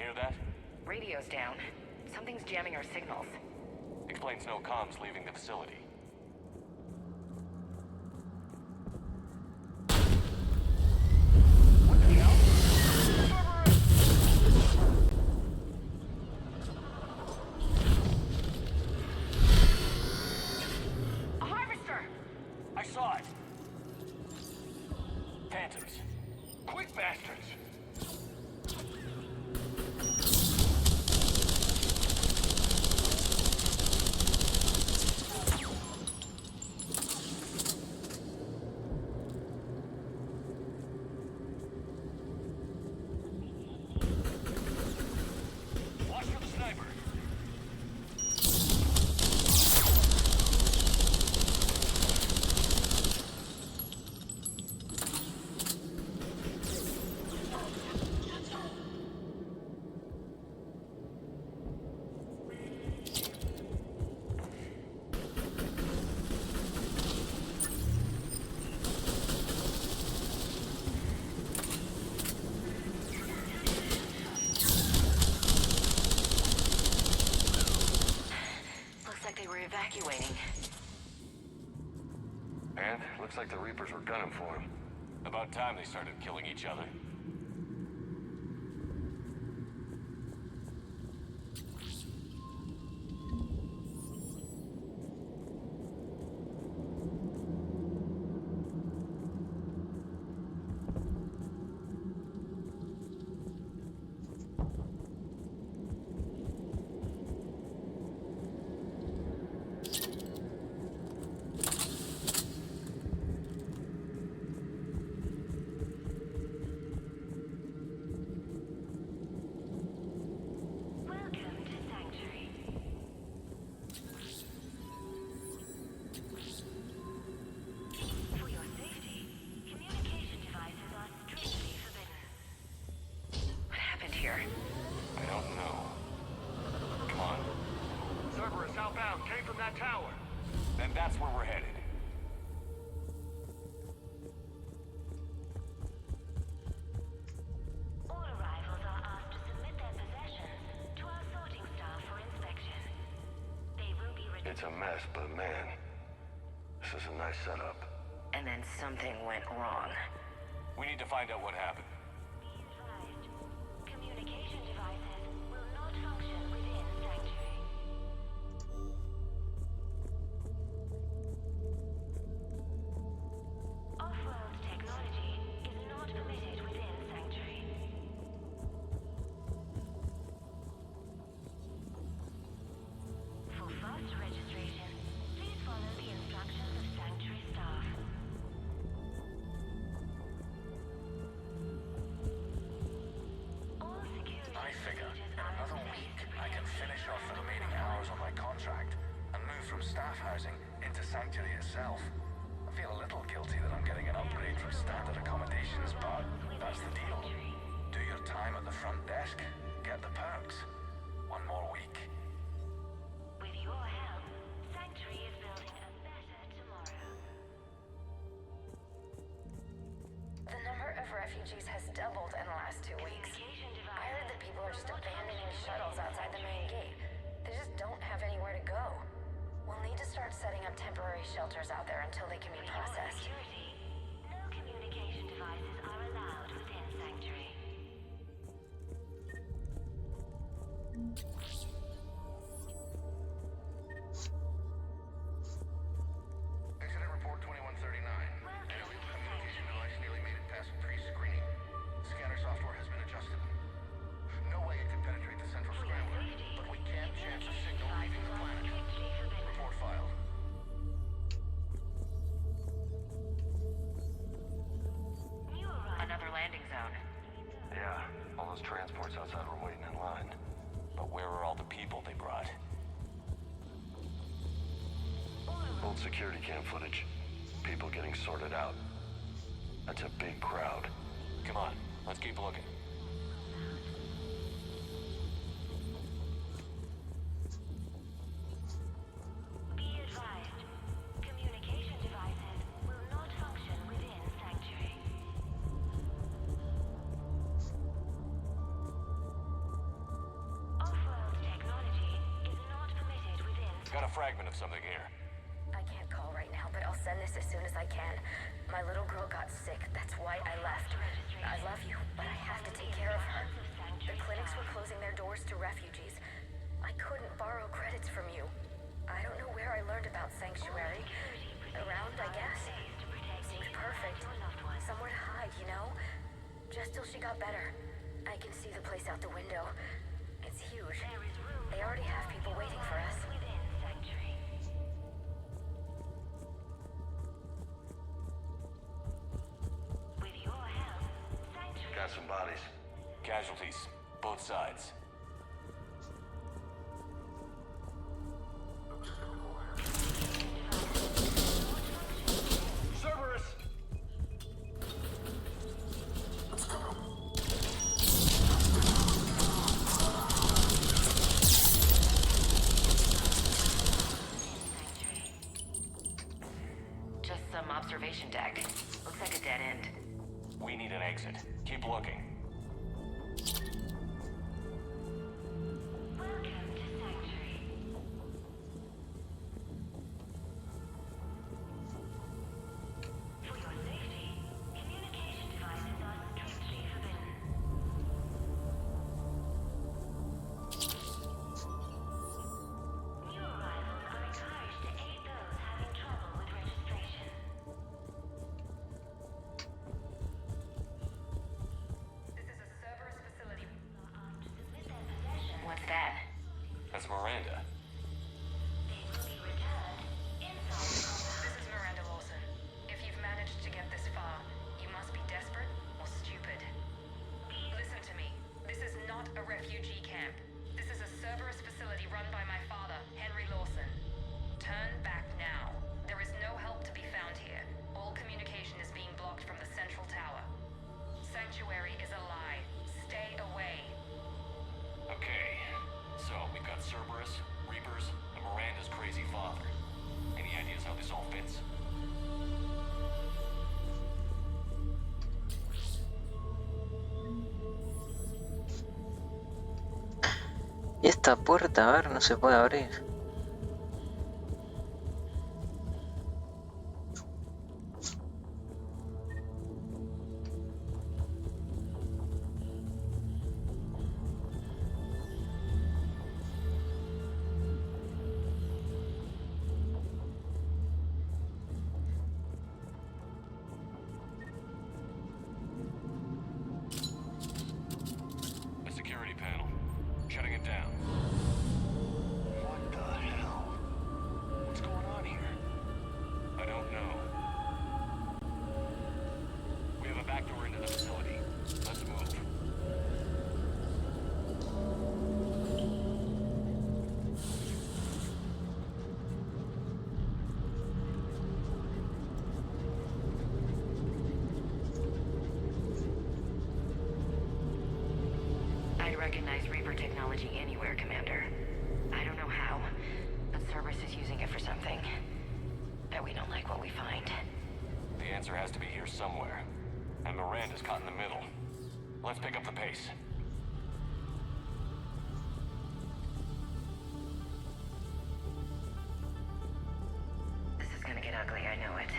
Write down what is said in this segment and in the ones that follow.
hear that? Radio's down. Something's jamming our signals. Explains no comms leaving the facility. What the hell? A harvester! I saw it! Phantoms. Quick bastards! Watch for the sniper! Looks like they were evacuating. And looks like the Reapers were gunning for him. About time they started killing each other. Welcome to Sanctuary. For your safety, communication devices are strictly forbidden. What happened here? I don't know. Come on. Server is southbound, came from that tower. Then that's where we're headed. All arrivals are asked to submit their possessions to our sorting staff for inspection. They will be It's a mess, but man, this is a nice setup. And then something went wrong. We need to find out what happened. Be advised, communication devices will not function within Sanctuary. Off-world technology is not permitted within Sanctuary. For fast registration, please follow the instructions of Sanctuary staff. All security I figure procedures in are another in place week to I can protect finish the off the safety remaining of hours on my contract and move from staff housing into Sanctuary itself. I feel a little guilty that I'm getting an upgrade from standard accommodations, but that's the deal. Do your time at the front desk, get the perks. One more week. With your help, Sanctuary is building a better tomorrow. The number of refugees has doubled in the last 2 weeks. I heard that people are just abandoning shuttles outside the main gate. They just don't have anywhere to go. We'll need to start setting up temporary shelters out there until they can be processed. Security. No communication devices are allowed within Sanctuary. Incident report 2139. Alien communication device nearly made it past pre-screening. Scanner software has been adjusted. No way it could penetrate the central scrambler, but we can't chance a signal leaving the planet. Report filed. Another landing zone. Yeah, all those transports outside were waiting in line. But where are all the people they brought? Old security cam footage. People getting sorted out. That's a big crowd. Come on, let's keep looking. Be advised, communication devices will not function within Sanctuary. Got a fragment of something here. I can't call right now, but I'll send this as soon as I can. My little girl got sick. That's why I left. I love you, but I have to take care of her. The clinics were closing their doors to refugees. I couldn't borrow credits from you. I don't know where I learned about Sanctuary. Around, I guess. Seems perfect. Somewhere to hide, you know? Just till she got better. I can see the place out the window. It's huge. They already have people waiting for us. Got some bodies. Casualties, both sides. Cerberus! Just some observation deck. Looks like a dead end. We need an exit. Keep looking. Welcome to Sanctuary. For your safety, communication devices are strictly forbidden. New arrivals are encouraged to aid those having trouble with registration. This is a Cerberus facility. To submit their possessions, What's that? That's Miranda. they will be returned inside the compound. This is Miranda Lawson. If you've managed to get this far, you must be desperate or stupid. Listen to me. This is not a refugee camp. This is a Cerberus facility run by my father, Henry Lawson. Turn back now. There is no help to be found here. All communication is being blocked from the central tower. Sanctuary is a lie. Stay away. Okay, so we've got Cerberus, Reapers, and Miranda's crazy father. Any ideas how this all fits? Y esta puerta, a ver, no se puede abrir. A security panel. Shutting it down. What the hell? What's going on here? I don't know. We have a back door into the facility. Let's move. I'd recognize Reaper technology anywhere, Commander. I don't know how, but Cerberus is using it for something. Bet we don't like what we find. The answer has to be here somewhere. And Miranda's caught in the middle. Let's pick up the pace. This is gonna get ugly, I know it.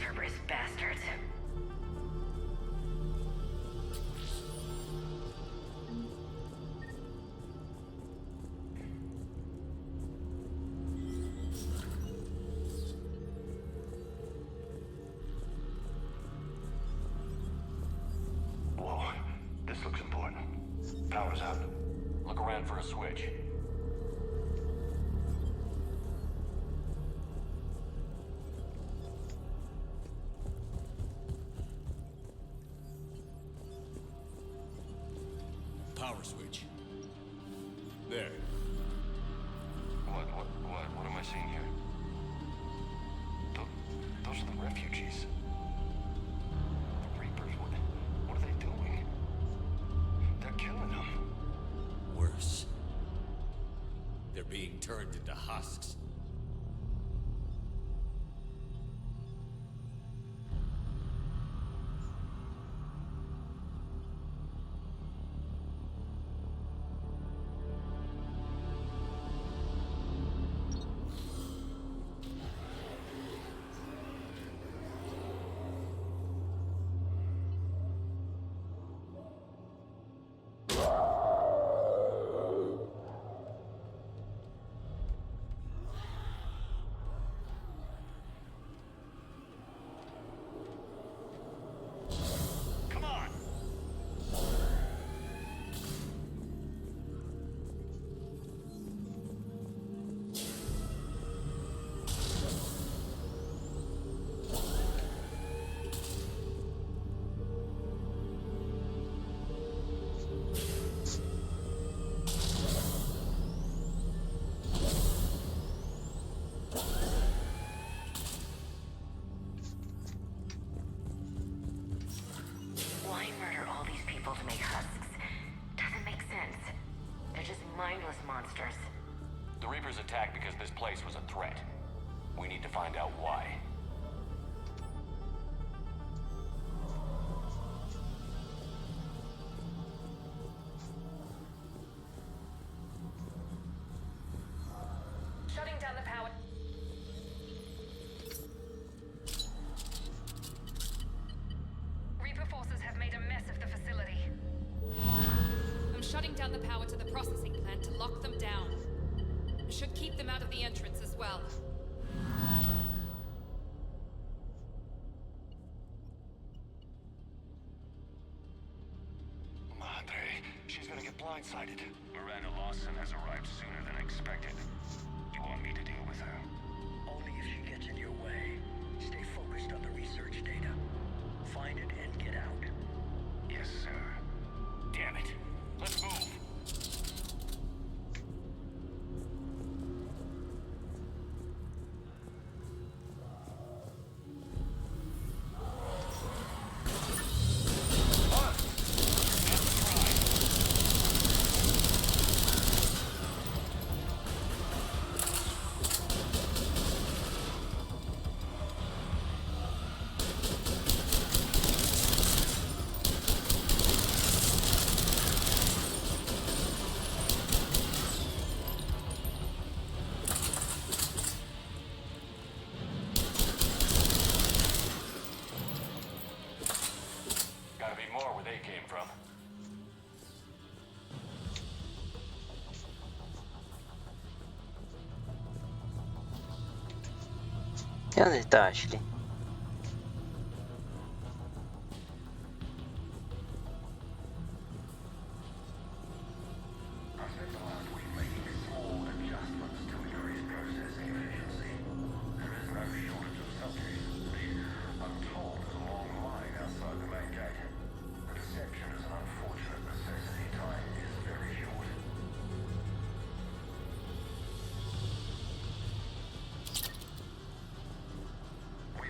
Cerberus bastards. Whoa, this looks important. Power's out. Look around for a switch. Power switch. There. What am I seeing here? Those are the refugees. The Reapers, what are they doing? They're killing them. Worse. They're being turned into husks. Why murder all these people to make husks? Doesn't make sense. They're just mindless monsters. The Reapers attacked because this place was a threat. We need to find out why. Shutting down the power. Reaper forces have made a mess of the facility. I'm shutting down the power to the processing plant to lock them down. Should keep them out of the entrance as well. Madre, she's gonna get blindsided. Miranda Lawson has arrived sooner than expected. You want me to deal with her? Only if she gets in your way. Stay focused on the research data. Find it and get out. Yes, sir. Damn it. Let's move. Gotta be more where they came from. ¿De dónde está Ashley? I spent the last week making small adjustments to increase processing efficiency. There is no shortage of subjects. Indeed, I'm told there's a long line outside the main gate. The deception is an unfortunate necessity. Time is very short. We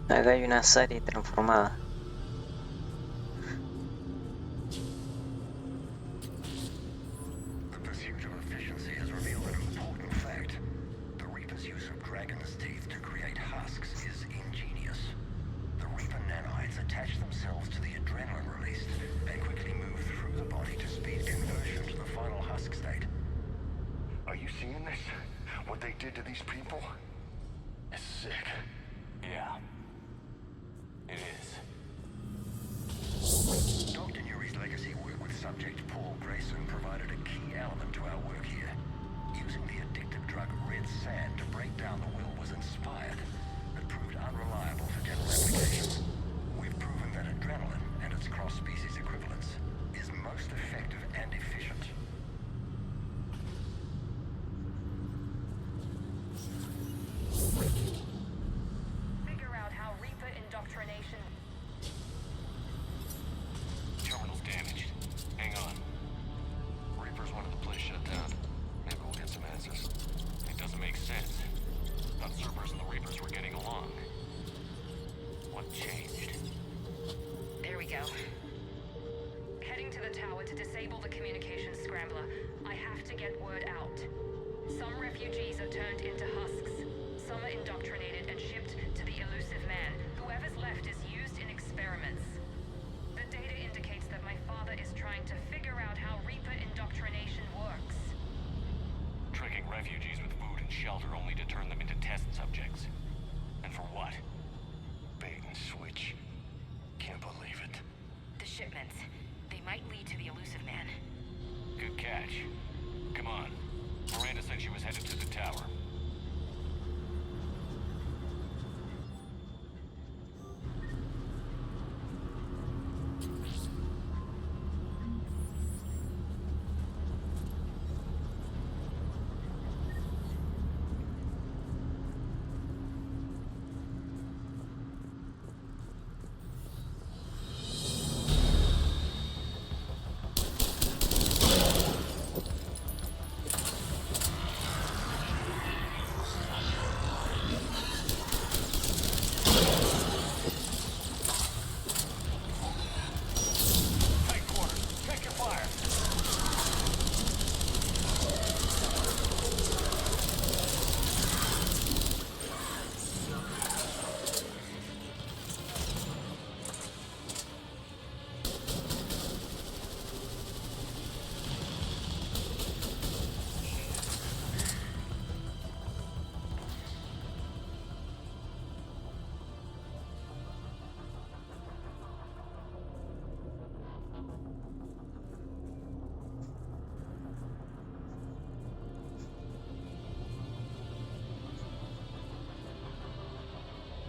Acá hay una Sari transformada. The pursuit of efficiency has revealed an important fact. The Reaper's use of dragon's teeth to create husks is ingenious. The Reaper nanites attach themselves to the adrenaline released and quickly move through the body to speed conversion to the final husk state. Are you seeing this? What they did to these people? It's sick. Yeah. It is. Dr. Nuri's legacy work with subject Paul Grayson provided a key element to our work here. Using the addictive drug red sand to break down the will was inspired, but proved unreliable for general application. We've proven that adrenaline and its cross-species equivalents is most effective and efficient. Figure out how Reaper indoctrination... Terminal's damaged. Hang on. Reapers wanted the place shut down. Maybe we'll get some answers. It doesn't make sense. Thought Cerberus and the Reapers were getting along. What changed? There we go. Heading to the tower to disable the communications scrambler. I have to get word out. Some refugees are turned into husks. Some are indoctrinated and shipped to the elusive man. Whoever's left is used in experiments. The data indicates that my father is trying to figure out how Reaper indoctrination works. Tricking refugees with food and shelter only to turn them into test subjects. And for what? Bait and switch. Can't believe it. The shipments. They might lead to the elusive man. Good catch. Come on. Miranda said she was headed to the tower.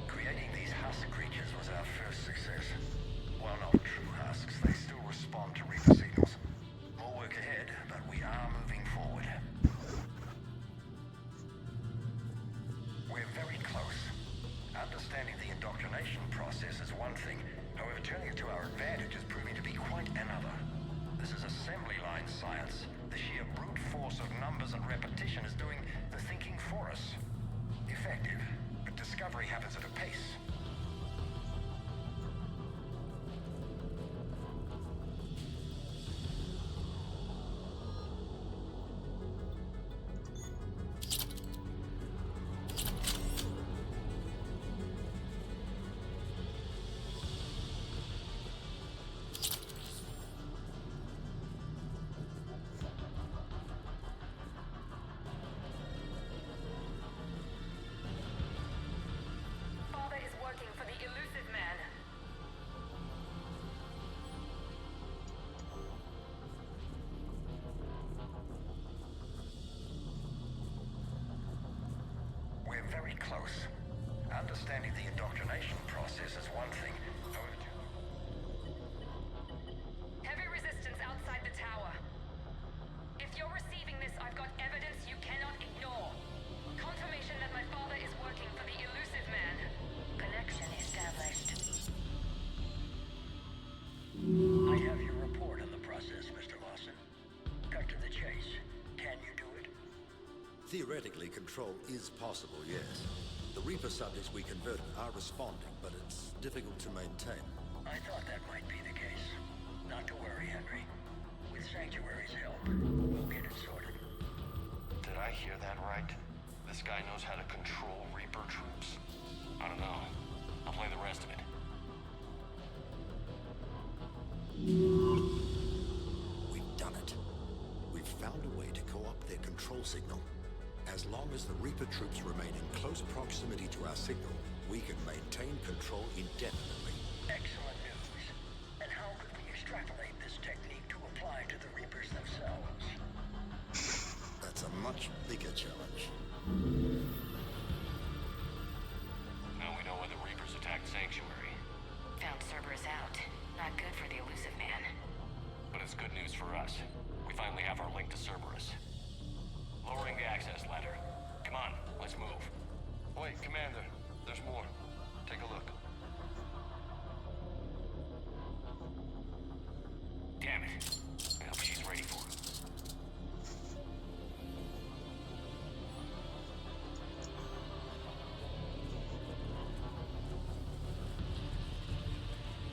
Creating these husk creatures was our first success. While not true husks, they still respond to Reaper signals. More work ahead, but we are moving forward. We're very close. Understanding the indoctrination process is one thing. However, turning it to our advantage is proving to be quite another. This is assembly line science. The sheer brute force of numbers and repetition is doing the thinking for us. Effective, but discovery happens at a pace. Father is working for the elusive man. We're very close. Understanding the indoctrination process is one thing. However, Heavy resistance outside the tower. If you're receiving this, I've got evidence you cannot ignore. Confirmation that my father is working for the elusive man. Connection established. I have your report on the process, Mr. Lawson. Cut to the chase. Can you do it? Theoretically, control is possible, yes. The Reaper subjects we converted are responding, but it's difficult to maintain. I thought that might be the case. Not to worry, Henry. With Sanctuary's help, we'll get it sorted. Did I hear that right? This guy knows how to control Reaper troops? I don't know. I'll play the rest of it. We've done it. We've found a way to co-opt their control signal. As long as the Reaper troops remain in close proximity to our signal, we can maintain control indefinitely. Excellent news. And how could we extrapolate this technique to apply to the Reapers themselves? That's a much bigger challenge. Now we know why the Reapers attacked Sanctuary. Found Cerberus out. Not good for the elusive man. But it's good news for us. We finally have our link to Cerberus. Lowering the access ladder. Come on, let's move. Wait, Commander. There's more. Take a look. Damn it. I hope she's ready for it.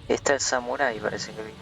Está el samurái, parece que vino.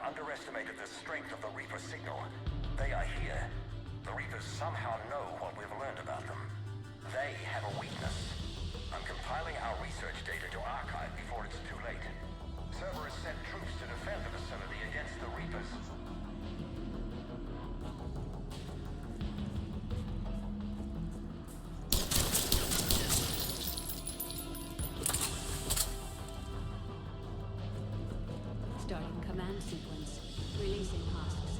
Underestimated the strength of the Reaper signal. They are here. The Reapers somehow know what we've learned about them. They have a weakness. I'm compiling our research data to archive before it's too late. Cerberus sent troops to defend the facility against the Reapers. Starting command sequence. Releasing husks.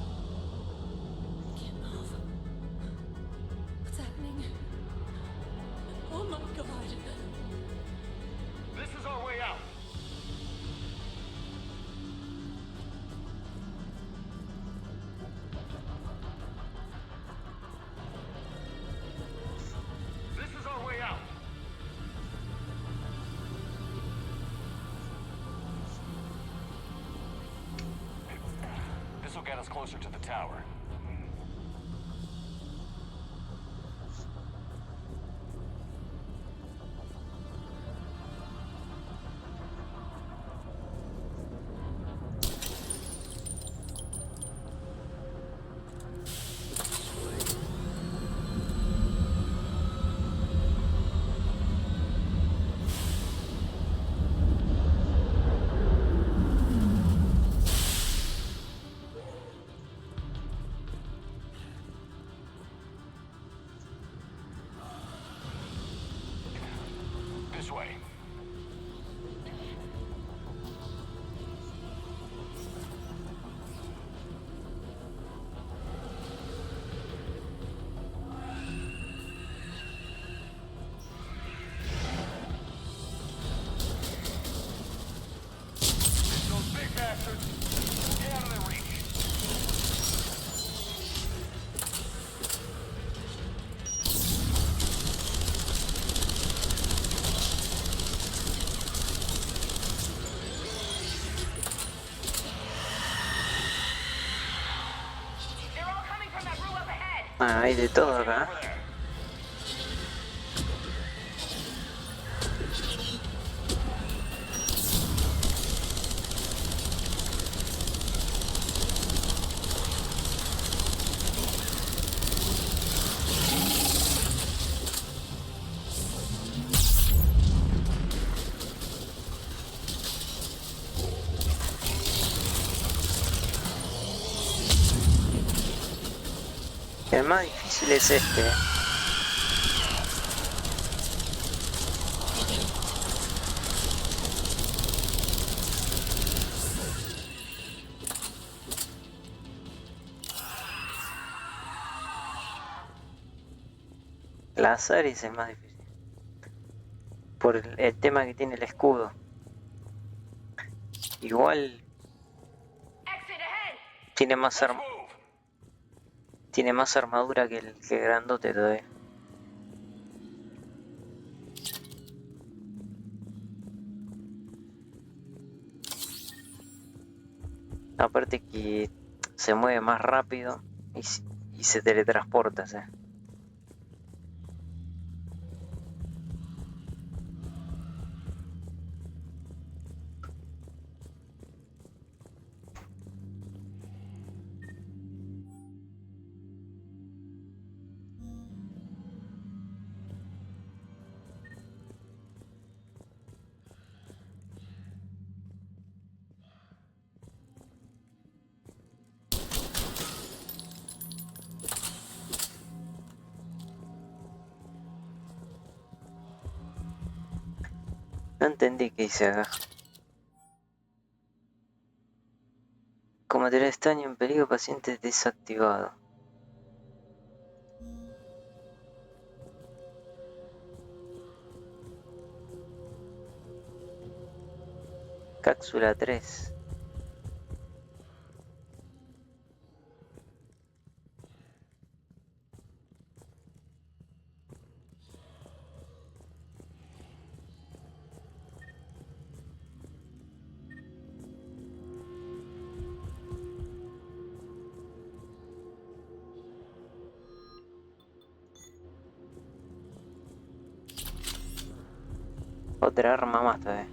Can't move. What's happening? Oh my god. This is our will get us closer to the tower. This way. Those big bastards! Get out of their reach! Ah, hay de todo acá. El más difícil es este. Las Ares es más difícil. Por el tema que tiene el escudo. Igual tiene más tiene más armadura que el grandote todavía. Aparte que se mueve más rápido y se teletransporta, ¿sí? No entendí qué hice acá. Como tener estaño en peligro, paciente desactivado. Cápsula 3. Otra arma más todavía.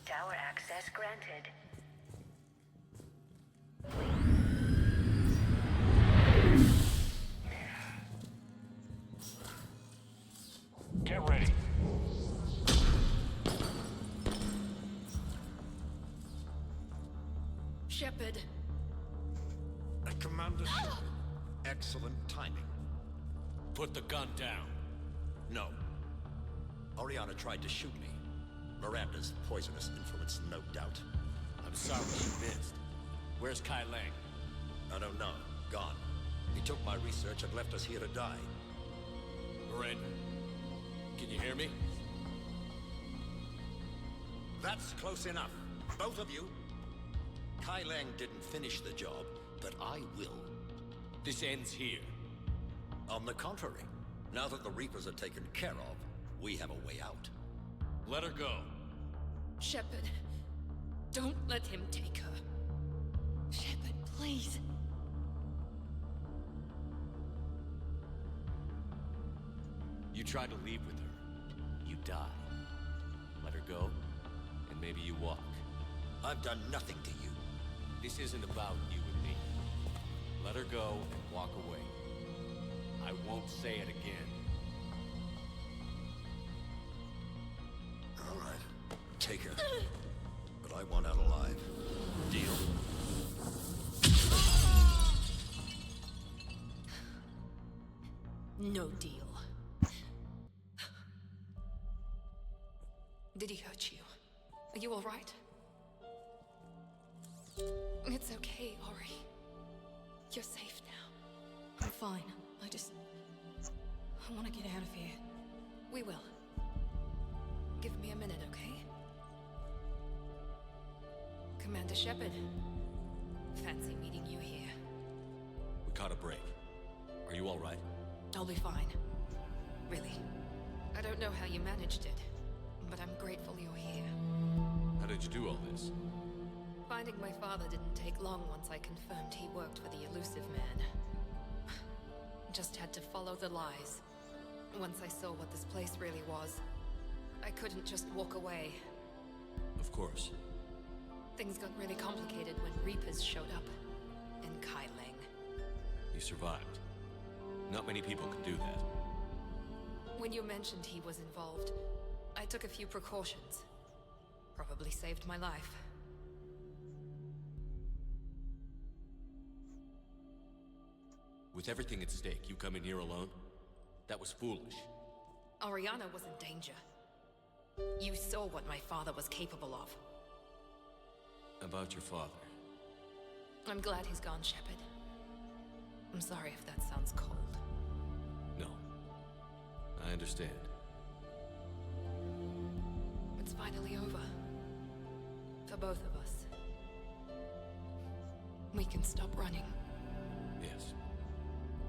Tower access granted. Get ready. Shepard. Commander Shepard. Excellent timing. Put the gun down. No. Oriana tried to shoot me. Miranda's poisonous influence, no doubt. I'm sorry you missed. Where's Kai Lang? I don't know. Gone. He took my research and left us here to die. Miranda, can you hear me? That's close enough. Both of you, Kai Lang didn't finish the job, but I will. This ends here. On the contrary, now that the Reapers are taken care of, we have a way out. Let her go. Shepard, don't let him take her. Shepard, please. You try to leave with her. You die. Let her go, and maybe you walk. I've done nothing to you. This isn't about you and me. Let her go and walk away. I won't say it again. All right. Take her. But I want out alive. Deal? No deal. Did he hurt you? Are you all right? It's okay, Ori. You're safe now. I'm fine. I want to get out of here. We will. Give me a minute, okay? Commander Shepard. Fancy meeting you here. We caught a break. Are you all right? I'll be fine. Really. I don't know how you managed it, but I'm grateful you're here. How did you do all this? Finding my father didn't take long once I confirmed he worked for the Elusive Man. Just had to follow the lies. Once I saw what this place really was, I couldn't just walk away. Of course. Things got really complicated when Reapers showed up. And Kai Lang. You survived. Not many people can do that. When you mentioned he was involved, I took a few precautions. Probably saved my life. With everything at stake, you come in here alone? That was foolish. Ariana was in danger. You saw what my father was capable of. About your father. I'm glad he's gone, Shepard. I'm sorry if that sounds cold. No. I understand. It's finally over. For both of us. We can stop running. Yes.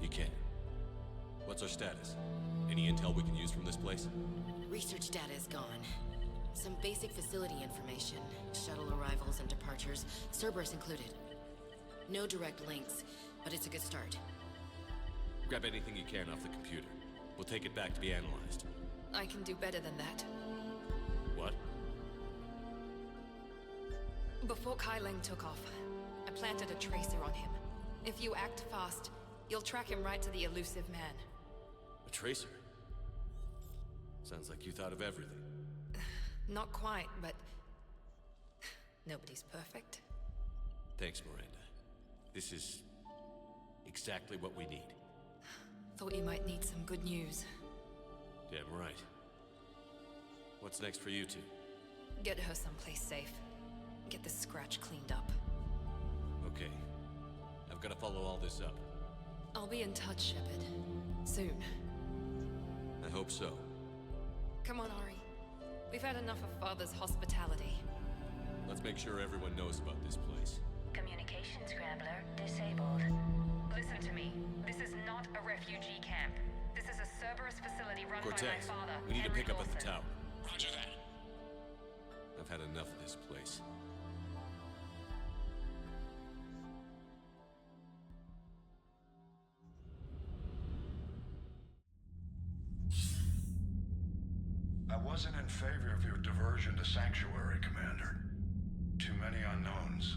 You can. What's our status? Any intel we can use from this place? Research data is gone. Some basic facility information, shuttle arrivals and departures, Cerberus included. No direct links, but it's a good start. Grab anything you can off the computer. We'll take it back to be analyzed. I can do better than that. What? Before Kai Lang took off, I planted a tracer on him. If you act fast, you'll track him right to the Elusive Man. A tracer? Sounds like you thought of everything. Not quite, but... nobody's perfect. Thanks, Miranda. This is... exactly what we need. Thought you might need some good news. Damn right. What's next for you two? Get her someplace safe. Get this scratch cleaned up. Okay. I've got to follow all this up. I'll be in touch, Shepard. Soon. I hope so. Come on, Ori. We've had enough of Father's hospitality. Let's make sure everyone knows about this place. Communication scrambler disabled. Listen to me. This is not a refugee camp. This is a Cerberus facility run Cortez, by my father. we need to Henry pick up at the Lawson. tower. Roger that. I've had enough of this place. I wasn't in favor of your diversion to Sanctuary, Commander. Too many unknowns.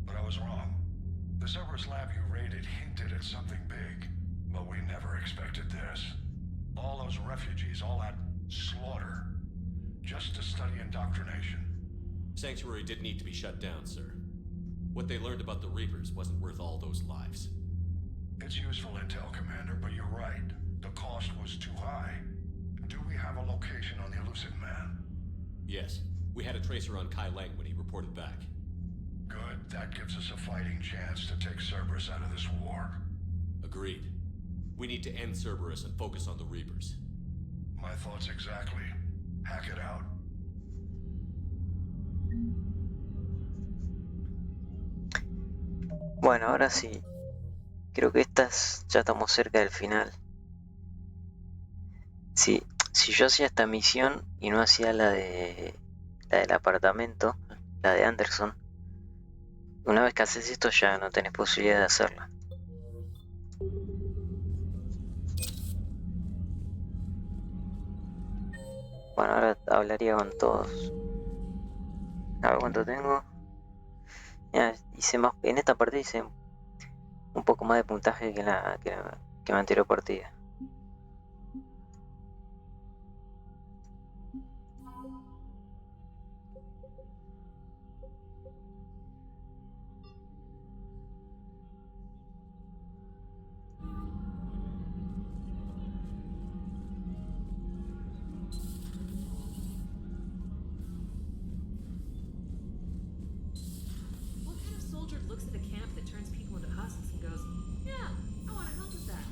But I was wrong. The Cerberus lab you raided hinted at something big, but we never expected this. All those refugees, all that slaughter, just to study indoctrination. Sanctuary did need to be shut down, sir. What they learned about the Reapers wasn't worth all those lives. It's useful intel, Commander, but you're right. The cost was too high. Do we have a location on the Elusive Man? Yes. We had a tracer on Kai Lang when he reported back. Good. That gives us a fighting chance to take Cerberus out of this war. Agreed. We need to end Cerberus and focus on the Reapers. My thoughts exactly. Hack it out. Bueno, ahora sí. Creo que ya estamos cerca del final. Sí, si yo hacía esta misión y no hacía la del apartamento, la de Anderson, una vez que haces esto ya no tenés posibilidad de hacerla. Bueno, ahora hablaría con todos. A ver cuánto tengo. Ya, hice más, en esta partida hice un poco más de puntaje que la anterior partida. What kind of soldier looks at a camp that turns people into husks and goes, yeah, I want to help with that?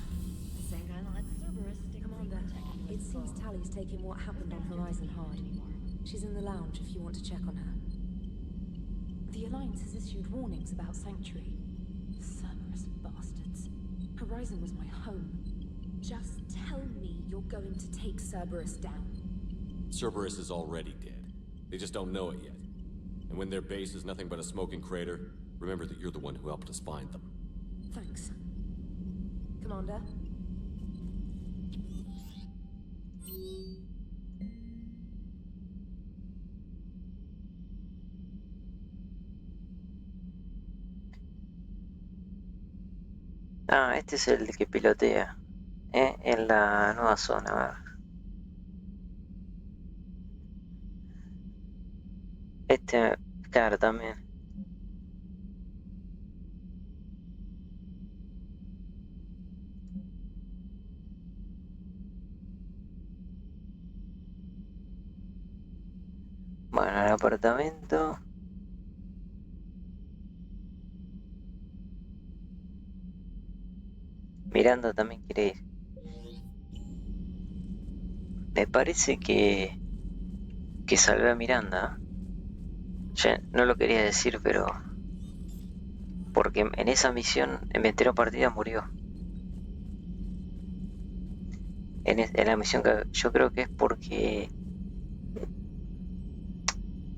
The same kind like Cerberus. Commander, it seems Tally's taking what happened on Horizon hard. She's in the lounge if you want to check on her. The Alliance has issued warnings about Sanctuary. Cerberus bastards. Horizon was my home. Just tell me you're going to take Cerberus down. Cerberus is already dead. They just don't know it yet. And when their base is nothing but a smoking crater, remember that you're the one who helped us find them. Thanks. Commander? Ah, este es el que pilotea, en la nueva zona, a ver. Este, claro, también. Bueno, el apartamento. Miranda también quiere ir. Me parece que salvé a Miranda. Ya no lo quería decir, pero porque en esa misión, en mi anterior partida murió. En la misión que yo creo que es porque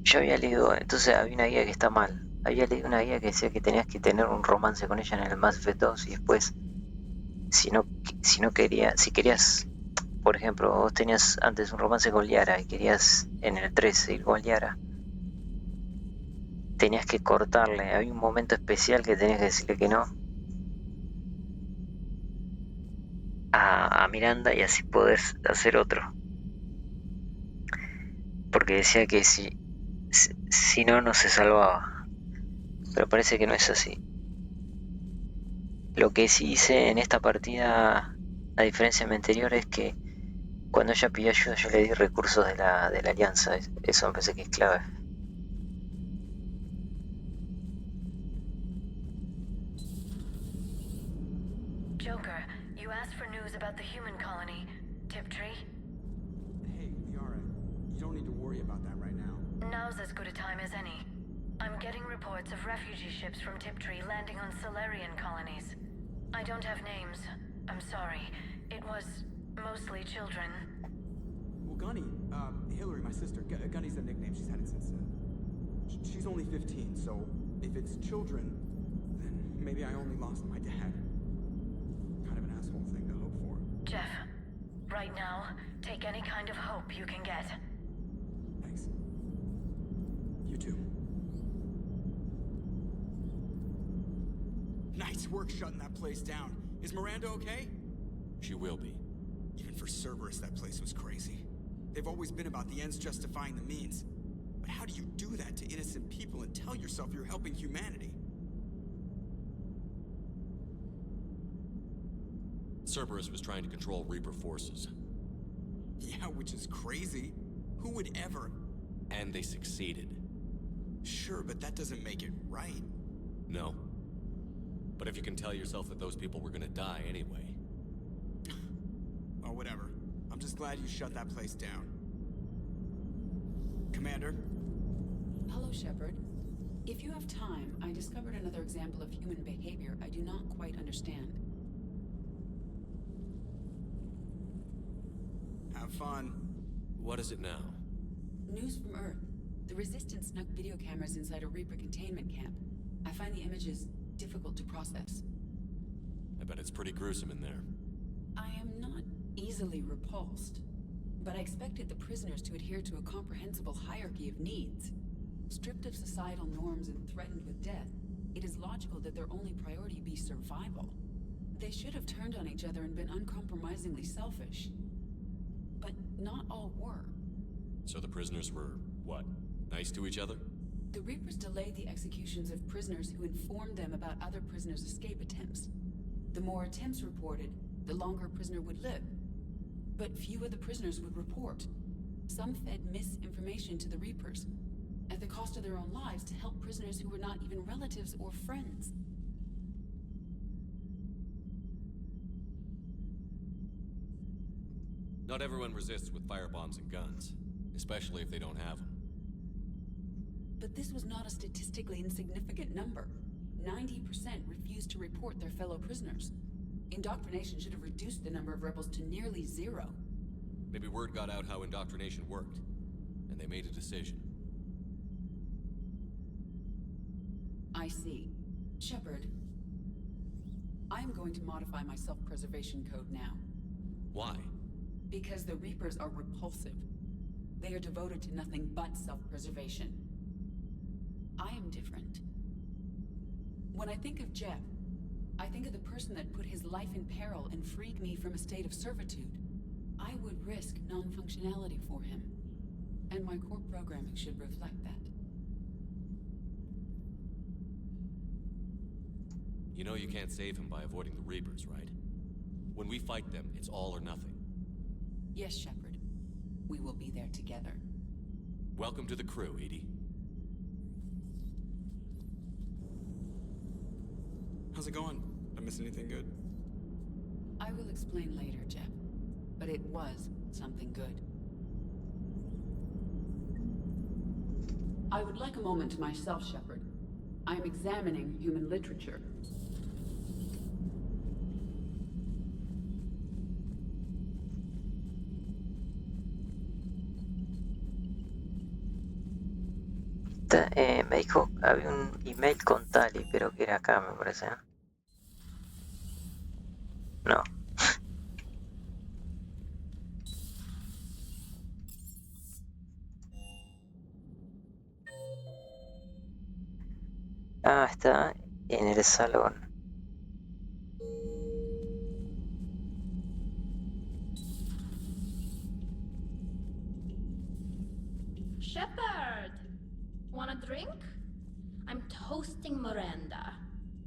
yo había leído, entonces había una guía que está mal. Había leído una guía que decía que tenías que tener un romance con ella en el Mass Effect 2 y después, si querías, por ejemplo, vos tenías antes un romance con Liara y querías en el 3 ir con Liara, tenías que cortarle, había un momento especial que tenías que decirle que no a Miranda y así podés hacer otro. Porque decía que si no, no se salvaba. Pero parece que no es así. Lo que sí hice en esta partida, a diferencia de mi anterior, es que cuando ella pidió ayuda yo le di recursos de la alianza. Eso me parece que es clave. Joker, you asked for news about the human colony, Tiptree. Hey, Liara, you don't need to worry about that right now. Now's as good a time as any. I'm getting reports of refugee ships from Tiptree landing on Solarian colonies. I don't have names. I'm sorry. It was mostly children. Well, Gunny, Hillary, my sister, Gunny's a nickname. She's had it since, she's only 15, so if it's children, then maybe I only lost my dad. Kind of an asshole thing to hope for. Jeff, right now, take any kind of hope you can get. Thanks. You too. Nice work shutting that place down. Is Miranda okay? She will be. Even for Cerberus, that place was crazy. They've always been about the ends justifying the means. But how do you do that to innocent people and tell yourself you're helping humanity? Cerberus was trying to control Reaper forces. Yeah, which is crazy. Who would ever? And they succeeded. Sure, but that doesn't make it right. No. But if you can tell yourself that those people were gonna die anyway. Oh, whatever. I'm just glad you shut that place down. Commander? Hello, Shepard. If you have time, I discovered another example of human behavior I do not quite understand. Have fun. What is it now? News from Earth. The Resistance snuck video cameras inside a Reaper containment camp. I find the images difficult to process. I bet it's pretty gruesome in there. I am not easily repulsed, but I expected the prisoners to adhere to a comprehensible hierarchy of needs. Stripped of societal norms and threatened with death, it is logical that their only priority be survival. They should have turned on each other and been uncompromisingly selfish. But not all were. So the prisoners were, what, nice to each other? The Reapers delayed the executions of prisoners who informed them about other prisoners' escape attempts. The more attempts reported, the longer a prisoner would live. But few of the prisoners would report. Some fed misinformation to the Reapers, at the cost of their own lives, to help prisoners who were not even relatives or friends. Not everyone resists with firebombs and guns, especially if they don't have them. But this was not a statistically insignificant number. 90% refused to report their fellow prisoners. Indoctrination should have reduced the number of rebels to nearly zero. Maybe word got out how indoctrination worked, and they made a decision. I see. Shepard, I am going to modify my self-preservation code now. Why? Because the Reapers are repulsive. They are devoted to nothing but self-preservation. I am different. When I think of Jeff, I think of the person that put his life in peril and freed me from a state of servitude. I would risk non-functionality for him, and my core programming should reflect that. You know you can't save him by avoiding the Reapers, right? When we fight them, it's all or nothing. Yes, Shepard. We will be there together. Welcome to the crew, Edie. How's it going? Did I miss anything good? I will explain later, Jeff. But it was something good. I would like a moment to myself, Shepard. I am examining human literature. Me dijo, había un email con Tali, pero que era acá, me parece. No. Ah, está en el salón. Shepard! Want a drink? I'm toasting Miranda,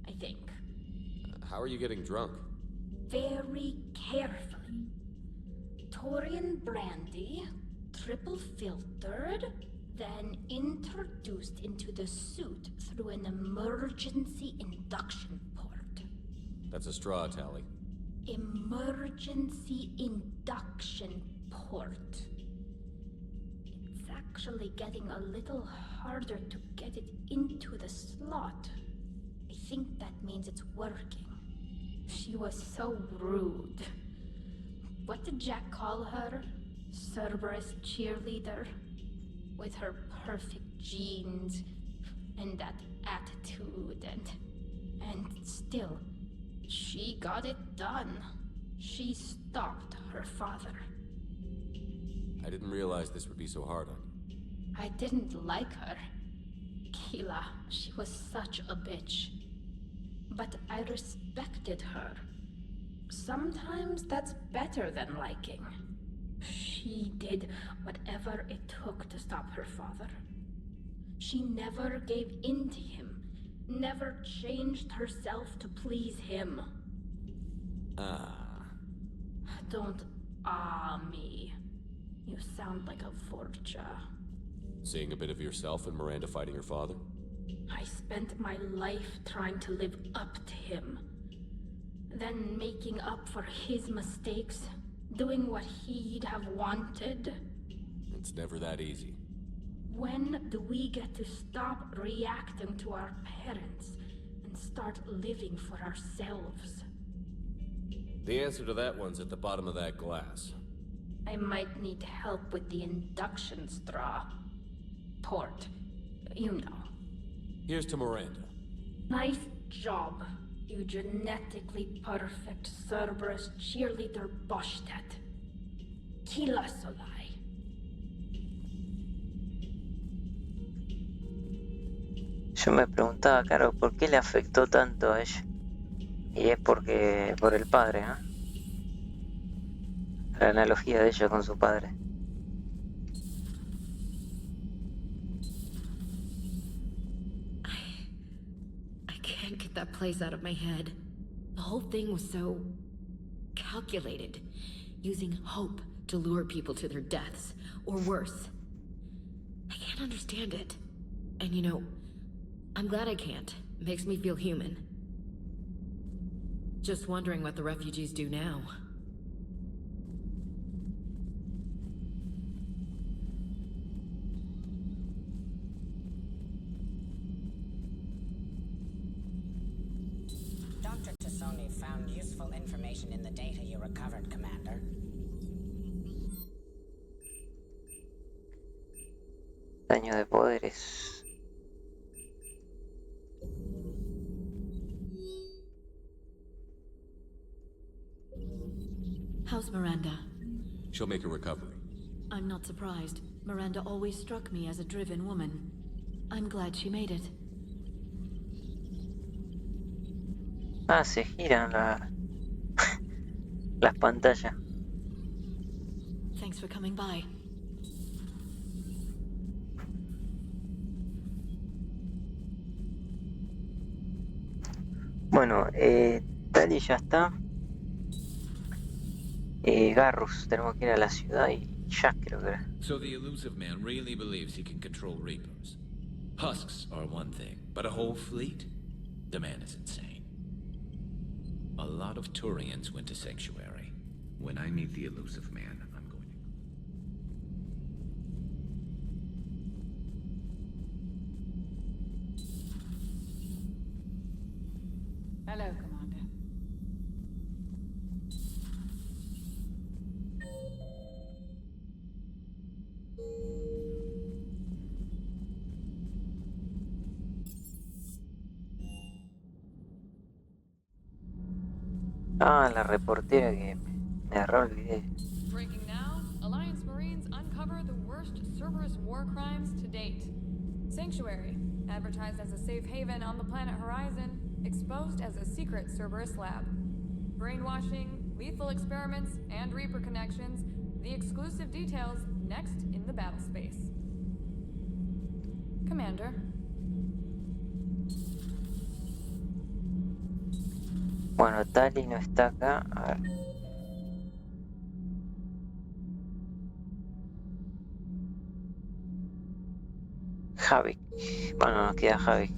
I think. How are you getting drunk? Very carefully. Taurian brandy, triple filtered, then introduced into the suit through an emergency induction port. That's a straw, Tally. Emergency induction port. It's actually getting a little harder to get it into the slot. I think that means it's working. She was so rude. What did Jack call her? Cerberus cheerleader? With her perfect genes and that attitude and still, she got it done. She stopped her father. I didn't realize this would be so hard on you. I didn't like her. Keela, she was such a bitch. But I respected her. Sometimes that's better than liking. She did whatever it took to stop her father. She never gave in to him, never changed herself to please him. Don't me. You sound like a Vorcha. Seeing a bit of yourself in Miranda fighting her father? I spent my life trying to live up to him. Then making up for his mistakes, doing what he'd have wanted. It's never that easy. When do we get to stop reacting to our parents and start living for ourselves? The answer to that one's at the bottom of that glass. I might need help with the induction straw. Port. You know. Here's to Miranda. Nice job, you genetically perfect Cerberus cheerleader Boschtet. Kila Solai. Yo me preguntaba, claro, ¿por qué le afectó tanto a ella? Y es porque por el padre, ¿no? La analogía de ella con su padre. I can't get that place out of my head. The whole thing was so calculated, using hope to lure people to their deaths, or worse. I can't understand it. And you know, I'm glad I can't. It makes me feel human. Just wondering what the refugees do now. Dr. Tassoni found useful information in the data you recovered, Commander. Daño de poderes. How's Miranda? She'll make a recovery. I'm not surprised. Miranda always struck me as a driven woman. I'm glad she made it. Ah, se giran las pantallas. Thanks for coming by. Bueno, Tali ya está. Garrus, tenemos que ir a la ciudad y ya creo que era. So the elusive man really believes he can control Reapers. Husks are one thing, but a whole fleet? The man is insane. A lot of Turians went to Sanctuary. When I meet the elusive man, I'm going to... Hello, Commander. Ah, la reportera que me agarró el video. Breaking now, Alliance Marines uncover the worst Cerberus war crimes to date. Sanctuary, advertised as a safe haven on the planet Horizon, exposed as a secret Cerberus lab. Brainwashing, lethal experiments, and Reaper connections, the exclusive details next in the battle space. Commander. Bueno, Tali no está acá. A ver. Javik. Bueno, nos queda Javik.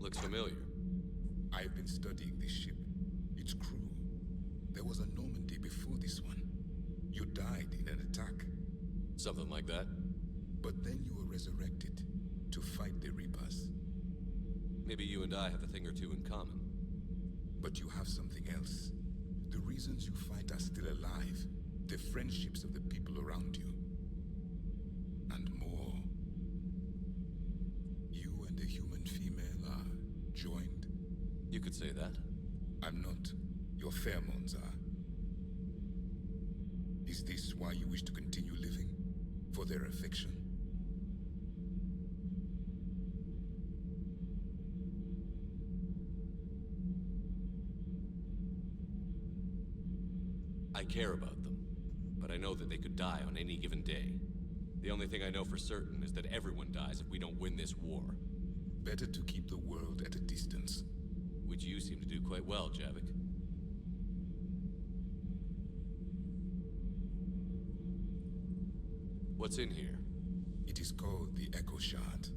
Looks familiar. I've been studying this ship. Its crew. There was a Normandy before this one. You died in an attack. Something like that. But then you were resurrected to fight the Reapers. Maybe you and I have a thing or two in common. But you have something else. The reasons you fight are still alive. The friendships of the people around you. And more. You and the human female are joined. You could say that. I'm not. Your pheromones are. Is this why you wish to continue living? For their affection? I care about them, but I know that they could die on any given day. The only thing I know for certain is that everyone dies if we don't win this war. Better to keep the world at a distance. Which you seem to do quite well, Javik. What's in here? It is called the Echo Shard.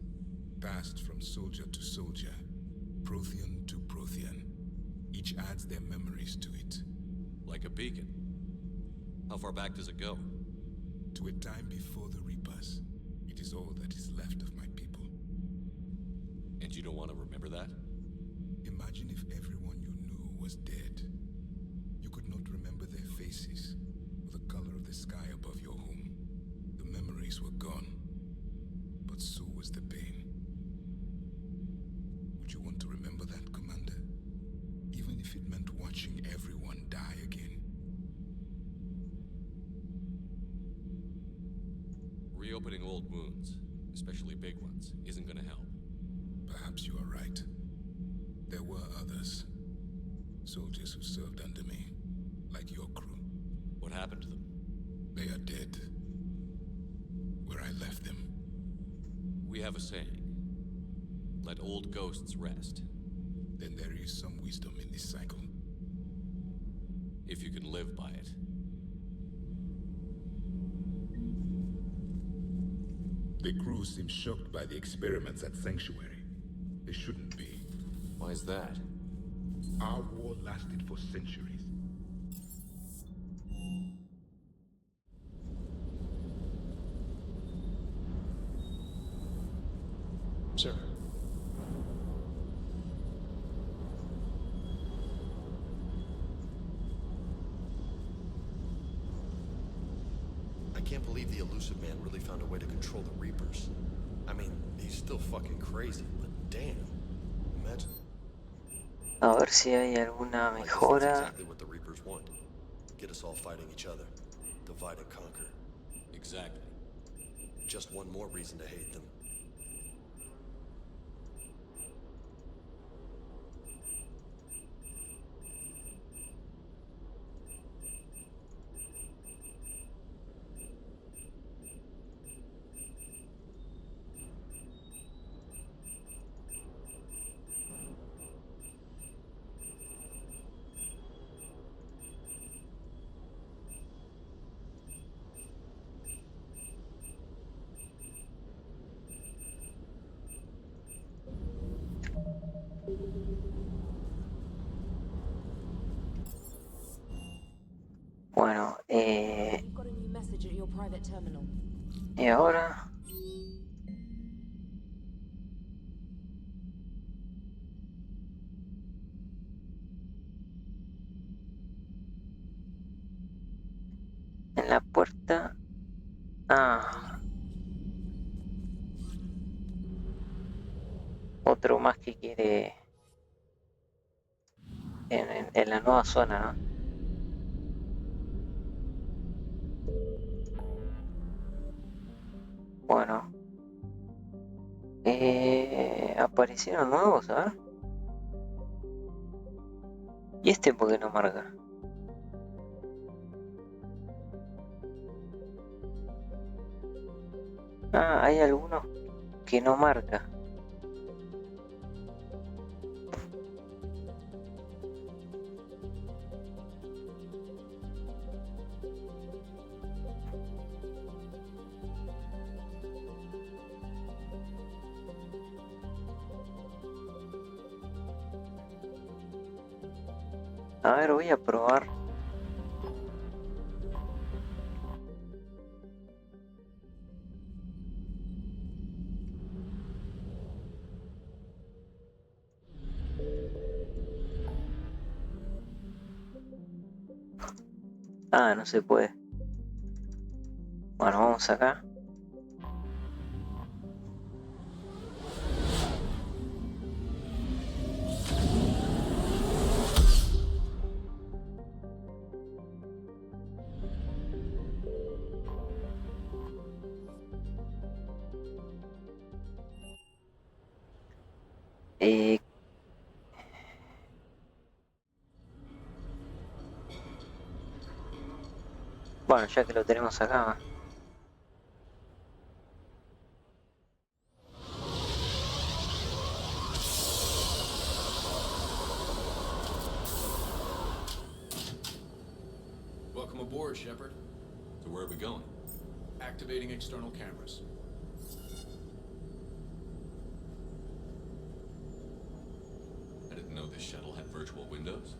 Passed from soldier to soldier. Prothean to Prothean. Each adds their memories to it. Like a beacon. How far back does it go? To a time before the Reapers. It is all that is left of my people. And you don't want to remember that? Imagine if everyone you knew was dead. You could not remember their faces, or the color of the sky above your home. The memories were gone, but so was the pain. Would you want to remember that, Commander? Even if it meant watching everyone die again. Reopening old wounds, especially big ones, isn't gonna help. Perhaps you are right. There were others. Soldiers who served under me, like your crew. What happened to them? They are dead. Where I left them. We have a saying. Let old ghosts rest. Then there is some wisdom in this cycle. If you can live by it. The crew seems shocked by the experiments at Sanctuary. They shouldn't be. Why is that? Our war lasted for centuries. Sir. I can't believe the elusive man really found a way to control the Reapers. I mean, he's still fucking crazy, but damn. Imagine. A ver si hay alguna I guess that's mejora. exactly what the Reapers want. Get us all fighting each other. Divide and conquer. Exactly. Just one more reason to hate them. Bueno, You've got a new message at your private terminal. y ahora en la puerta. Ah, otro más que quiere en la nueva zona, ¿no? Bueno, aparecieron nuevos, a ver. ¿Y este por qué no marca? Ah, hay algunos que no marca. A ver, voy a probar. Ah, no se puede. Bueno, vamos acá. Bueno, ya que lo tenemos acá. Welcome aboard, Shepard. So where are we going? Activating external cameras. I didn't know they the shuttle had virtual windows?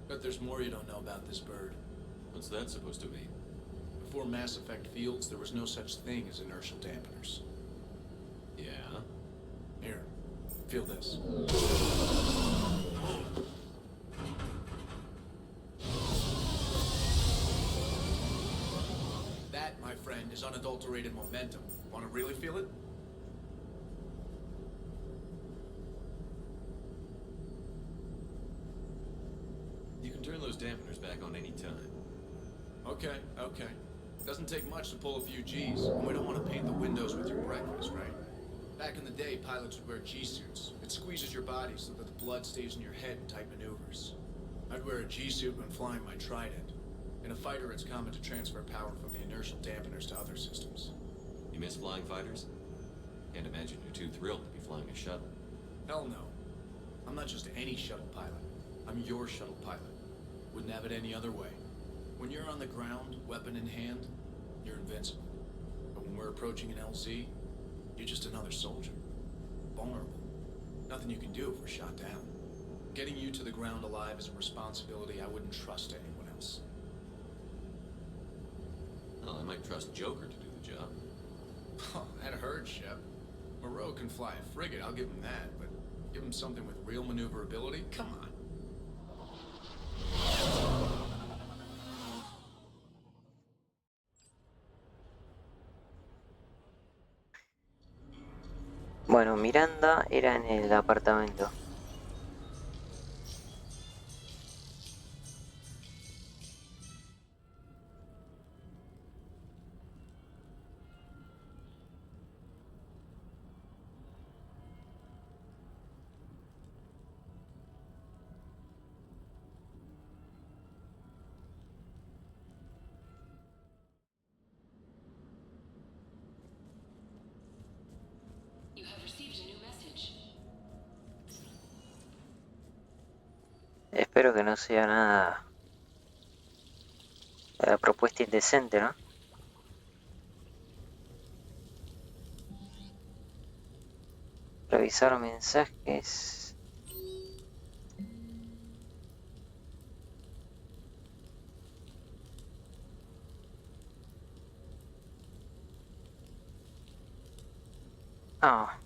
Bet there's more you don't know about this bird. What's that supposed to mean? Before Mass Effect fields, there was no such thing as inertial dampeners. Yeah? Here, feel this. That, my friend, is unadulterated momentum. Want to really feel it? You can turn those dampeners back on any time. Okay. Doesn't take much to pull a few G's, and we don't want to paint the windows with your breakfast, right? Back in the day, pilots would wear G-suits. It squeezes your body so that the blood stays in your head in tight maneuvers. I'd wear a G-suit when flying my Trident. In a fighter, it's common to transfer power from the inertial dampeners to other systems. You miss flying fighters? Can't imagine you're too thrilled to be flying a shuttle. Hell no. I'm not just any shuttle pilot. I'm your shuttle pilot. Wouldn't have it any other way. When you're on the ground, weapon in hand, you're invincible. But when we're approaching an LZ, you're just another soldier. Vulnerable. Nothing you can do if we're shot down. Getting you to the ground alive is a responsibility I wouldn't trust anyone else. Well, I might trust Joker to do the job. Oh, that hurt, Shep. Moreau can fly a frigate, I'll give him that, but give him something with real maneuverability? Come on. Bueno, Miranda era en el apartamento. Espero que no sea nada propuesta indecente, ¿no? Revisar mensajes. Ah.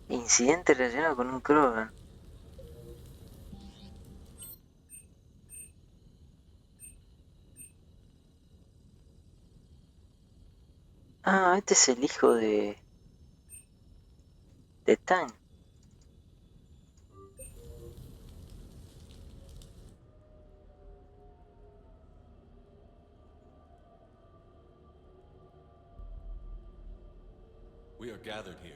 Incidente relacionado con un Krogan. Ah, este es el hijo de Tan. We are gathered here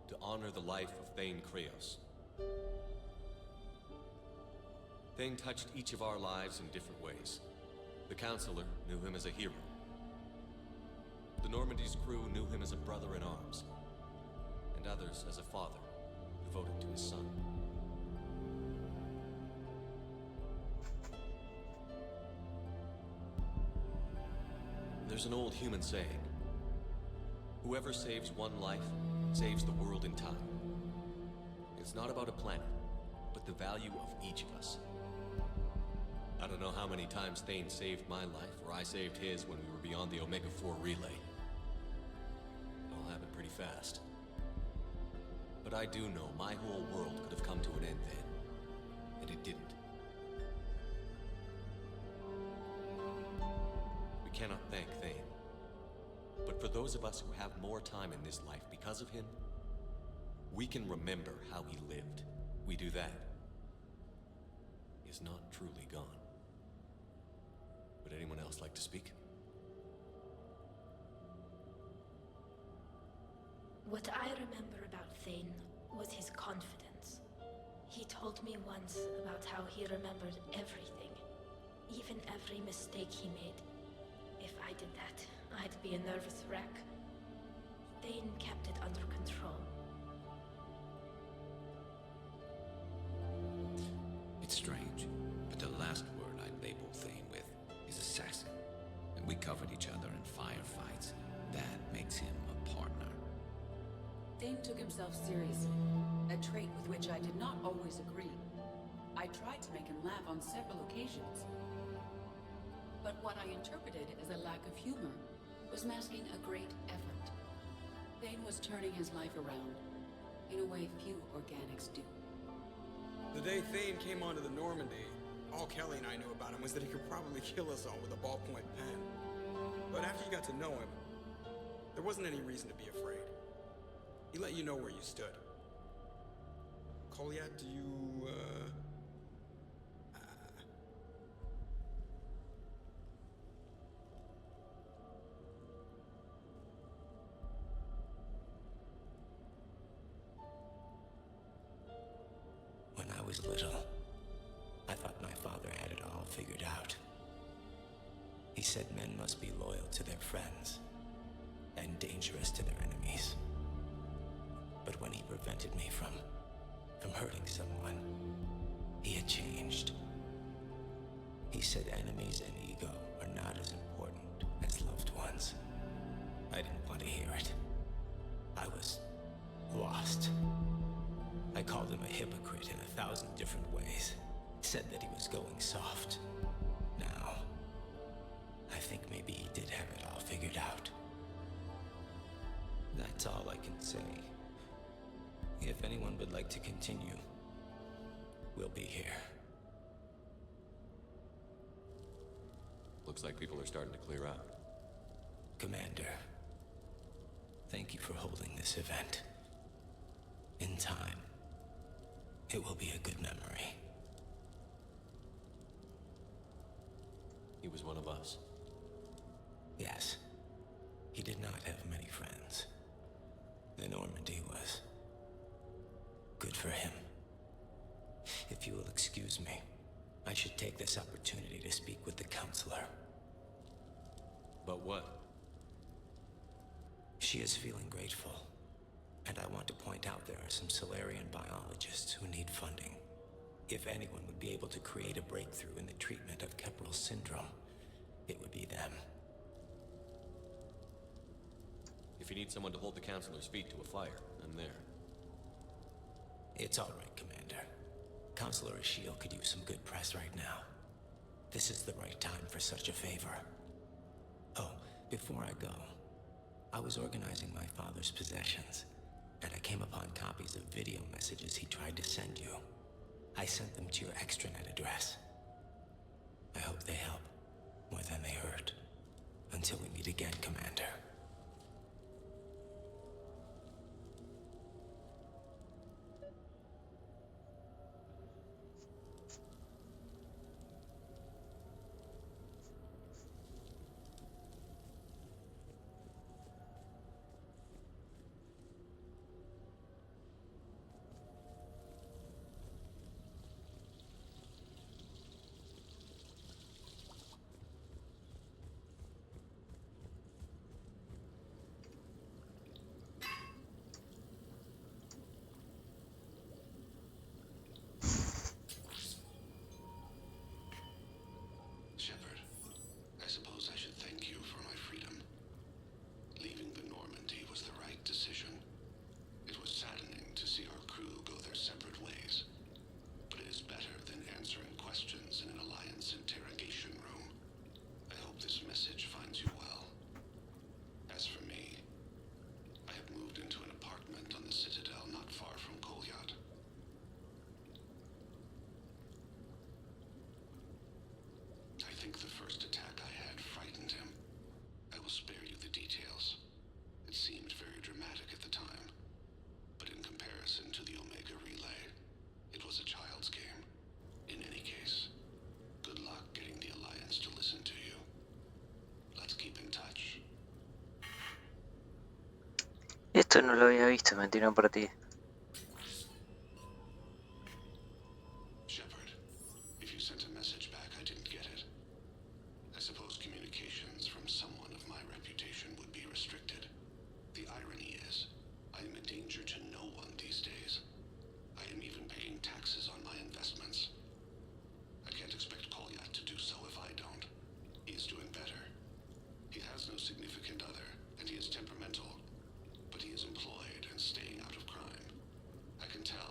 to honor the life of Thane Kreos. Thane touched each of our lives in different ways. The Counselor knew him as a hero. The Normandy's crew knew him as a brother in arms, and others as a father, devoted to his son. There's an old human saying, whoever saves one life, saves the world in time. It's not about a planet, but the value of each of us. I don't know how many times Thane saved my life, or I saved his when we were beyond the Omega-4 relay. It all happened pretty fast. But I do know my whole world could have come to an end then, and it didn't. We cannot thank Thane. But for those of us who have more time in this life because of him, we can remember how he lived. We do that. He is not truly gone. Would anyone else like to speak? What I remember about Thane was his confidence. He told me once about how he remembered everything, even every mistake he made. If I did that, I'd be a nervous wreck. Thane kept it under control. It's strange, but the last word I'd label Thane with is assassin. And we covered each other in firefights. That makes him a partner. Thane took himself seriously. a trait with which I did not always agree. I tried to make him laugh on several occasions. But what I interpreted as a lack of humor was masking a great effort. Thane was turning his life around in a way few organics do. The day Thane came onto the Normandy, all Kelly and I knew about him was that he could probably kill us all with a ballpoint pen. But after you got to know him, there wasn't any reason to be afraid. He let you know where you stood. Kolyat, do you, When I was little, I thought my father had it all figured out. He said men must be loyal to their friends and dangerous to their enemies. But when he prevented me from hurting someone, he had changed. He said enemies and ego are not as important as loved ones. I didn't want to hear it. I was lost. I called him a hypocrite in 1,000 different ways. Said that he was going soft. Now, I think maybe he did have it all figured out. That's all I can say. If anyone would like to continue, we'll be here. Looks like people are starting to clear out. Commander, thank you for holding this event. In time, it will be a good memory. He was one of us. Yes. He did not have many friends. The Normandy was good for him. If you will excuse me, I should take this opportunity to speak with the counselor. But what? She is feeling grateful, and I want to point out there are some Solarian biologists who need funding. If anyone would be able to create a breakthrough in the treatment of Kepral's syndrome, it would be them. If you need someone to hold the counselor's feet to a fire, I'm there. It's all right, Commander. Counselor Ashiel could use some good press right now. This is the right time for such a favor. Oh, before I go, I was organizing my father's possessions, and I came upon copies of video messages he tried to send you. I sent them to your extranet address. I hope they help more than they hurt. Until we meet again, Commander. Shepard, I suppose I should thank you for my freedom. Leaving the Normandy was the right decision. It was saddening to see our crew go their separate ways. But it is better than answering questions in an Alliance interrogation room. I hope this message finds you well. As for me, I have moved into an apartment on the Citadel not far from Kolyat. I think the first attack I had frightened him. I will spare you the details. It seemed very dramatic at the time, but in comparison to the Omega Relay, it was a child's game. In any case, good luck getting the Alliance to listen to you. Let's keep in touch. Esto no lo había visto, me tiró por ti. Shepard, if you sent a message back, I didn't get it. I suppose communications from someone of my reputation would be restricted. The irony is, I am a danger to no one these days. I am even paying taxes on my investments. I can't expect Kolyat to do so if I don't. He is doing better. He has no significant other, and he is temperamental. But he is employed and staying out of crime. I can tell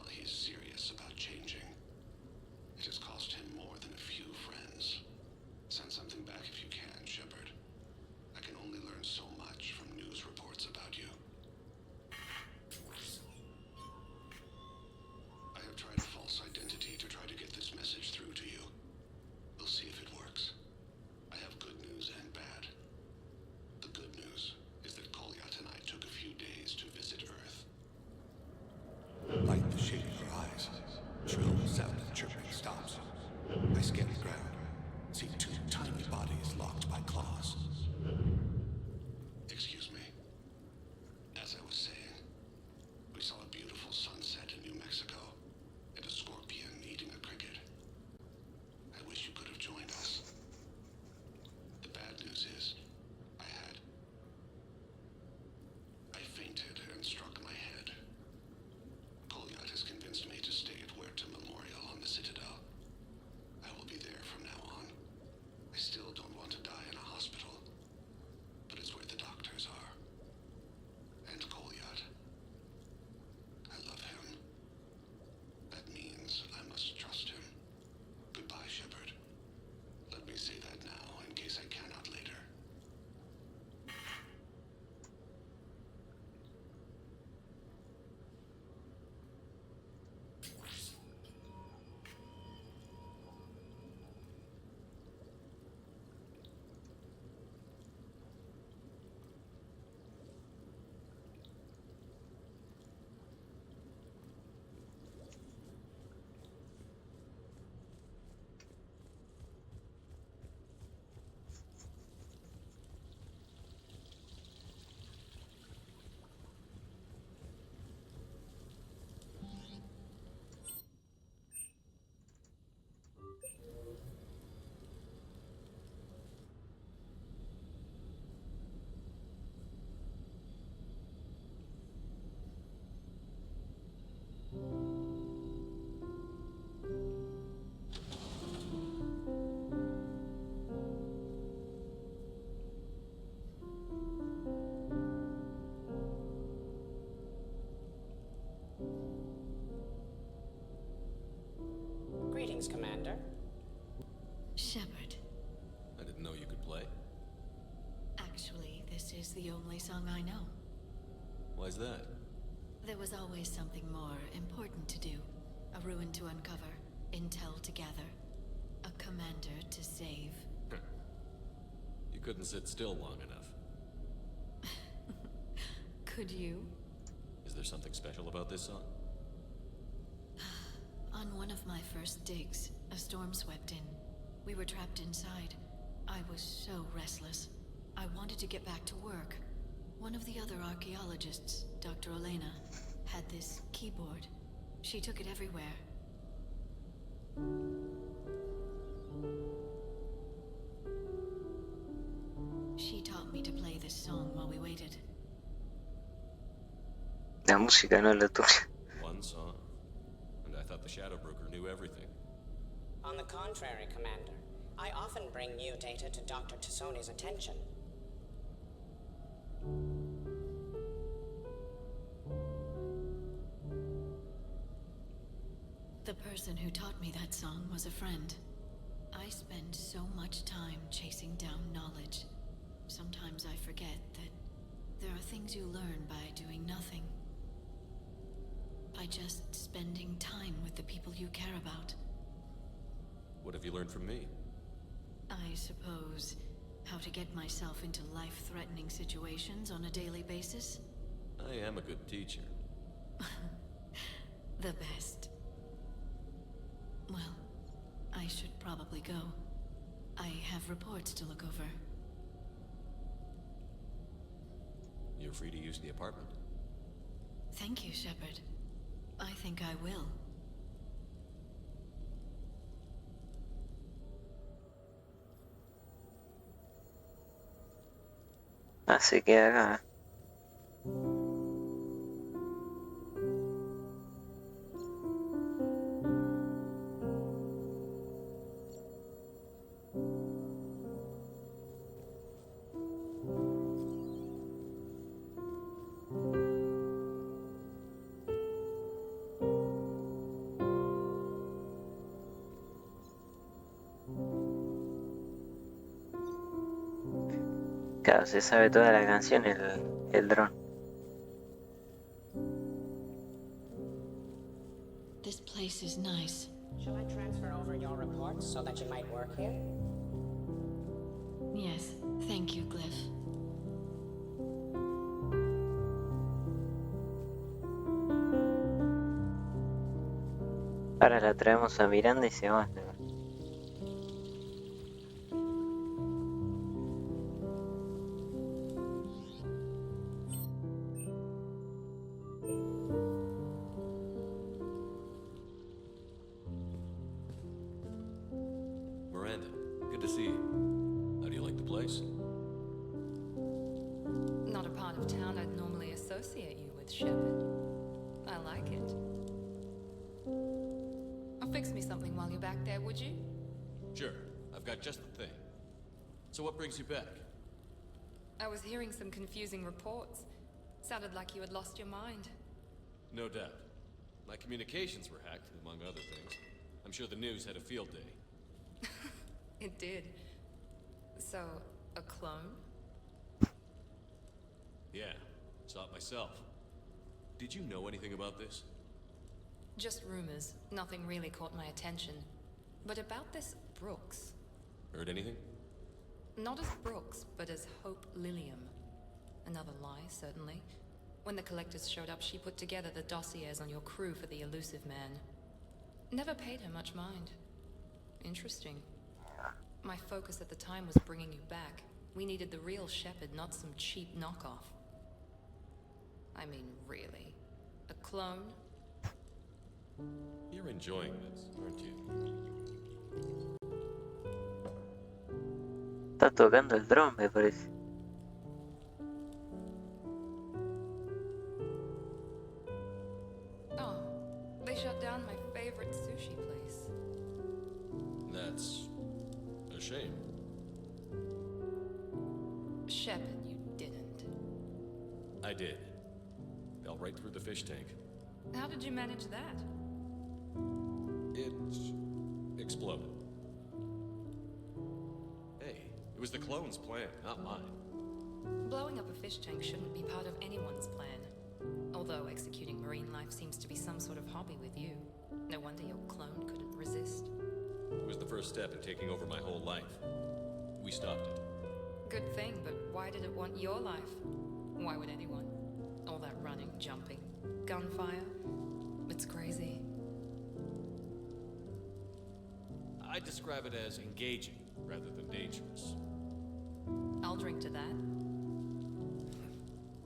refugees, Commander. Shepard. I didn't know you could play. Actually, this is the only song I know. Why's that? There was always something more important to do. A ruin to uncover, intel to gather, a commander to save. You couldn't sit still long enough. Could you? Is there something special about this song? On one of my first digs, a storm swept in. We were trapped inside. I was so restless. I wanted to get back to work. One of the other archaeologists, Dr. Elena, had this keyboard. She took it everywhere. She taught me to play this song while we waited. La música no es lo tuyo. One song? And I thought the Shadow Broker knew everything. On the contrary, Commander. I often bring new data to Dr. Tassoni's attention. The person who taught me that song was a friend. I spend so much time chasing down knowledge. Sometimes I forget that there are things you learn by doing nothing. By just spending time with the people you care about. What have you learned from me? I suppose how to get myself into life-threatening situations on a daily basis. I am a good teacher. The best. Well, I should probably go. I have reports to look over. You're free to use the apartment. Thank you, Shepard. I think I will. Así que acá. Claro, se sabe toda la canción el dron. This place is nice. Shall I transfer over your reports so that you might work here? Yes, thank you, Glyph. Ahora la traemos a Miranda y se va. Miranda, good to see you. How do you like the place? Not a part of town I'd normally associate you with, Shepard. I like it. Fix me something while you're back there, would you? Sure. I've got just the thing. So what brings you back? I was hearing some confusing reports. Sounded like you had lost your mind. No doubt. My communications were hacked, among other things. I'm sure the news had a field day. It did. So, a clone? Yeah, saw it myself. Did you know anything about this? Just rumors. Nothing really caught my attention. But about this Brooks. Heard anything? Not as Brooks, but as Hope Lilium. Another lie, certainly. When the collectors showed up, she put together the dossiers on your crew for the elusive man. Never paid her much mind. Interesting. My focus at the time was bringing you back. We needed the real Shepard, not some cheap knockoff. I mean, really. A clone? You're enjoying this, aren't you? Está tocando el dron, me parece. Oh, they shut down my favorite sushi place. That's a shame. Shepard, you didn't. I did. Fell right through the fish tank. How did you manage that? It exploded. Hey, it was the clone's plan, not mine. Blowing up a fish tank shouldn't be part of anyone's plan. Although executing marine life seems to be some sort of hobby with you. No wonder your clone couldn't resist. It was the first step in taking over my whole life. We stopped it. Good thing, but why did it want your life? Why would anyone? All that running, jumping, gunfire. It's crazy. I'd describe it as engaging rather than dangerous. I'll drink to that.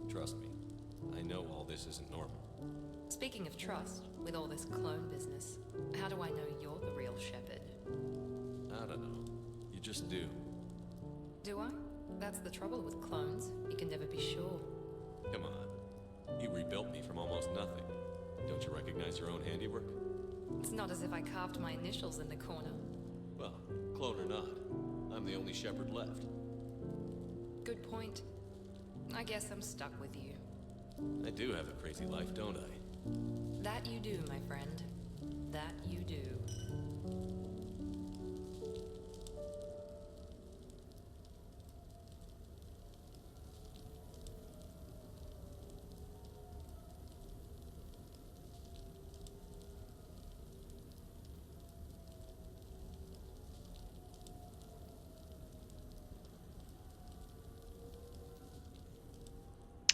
Trust me, I know all this isn't normal. Speaking of trust, with all this clone business, how do I know you're the real Shepherd? I don't know. You just do. Do I? That's the trouble with clones. You can never be sure. Come on. You rebuilt me from almost nothing. Don't you recognize your own handiwork? It's not as if I carved my initials in the corner. Well, clone or not, I'm the only Shepherd left. Good point. I guess I'm stuck with you. I do have a crazy life, don't I? That you do, my friend. That you do.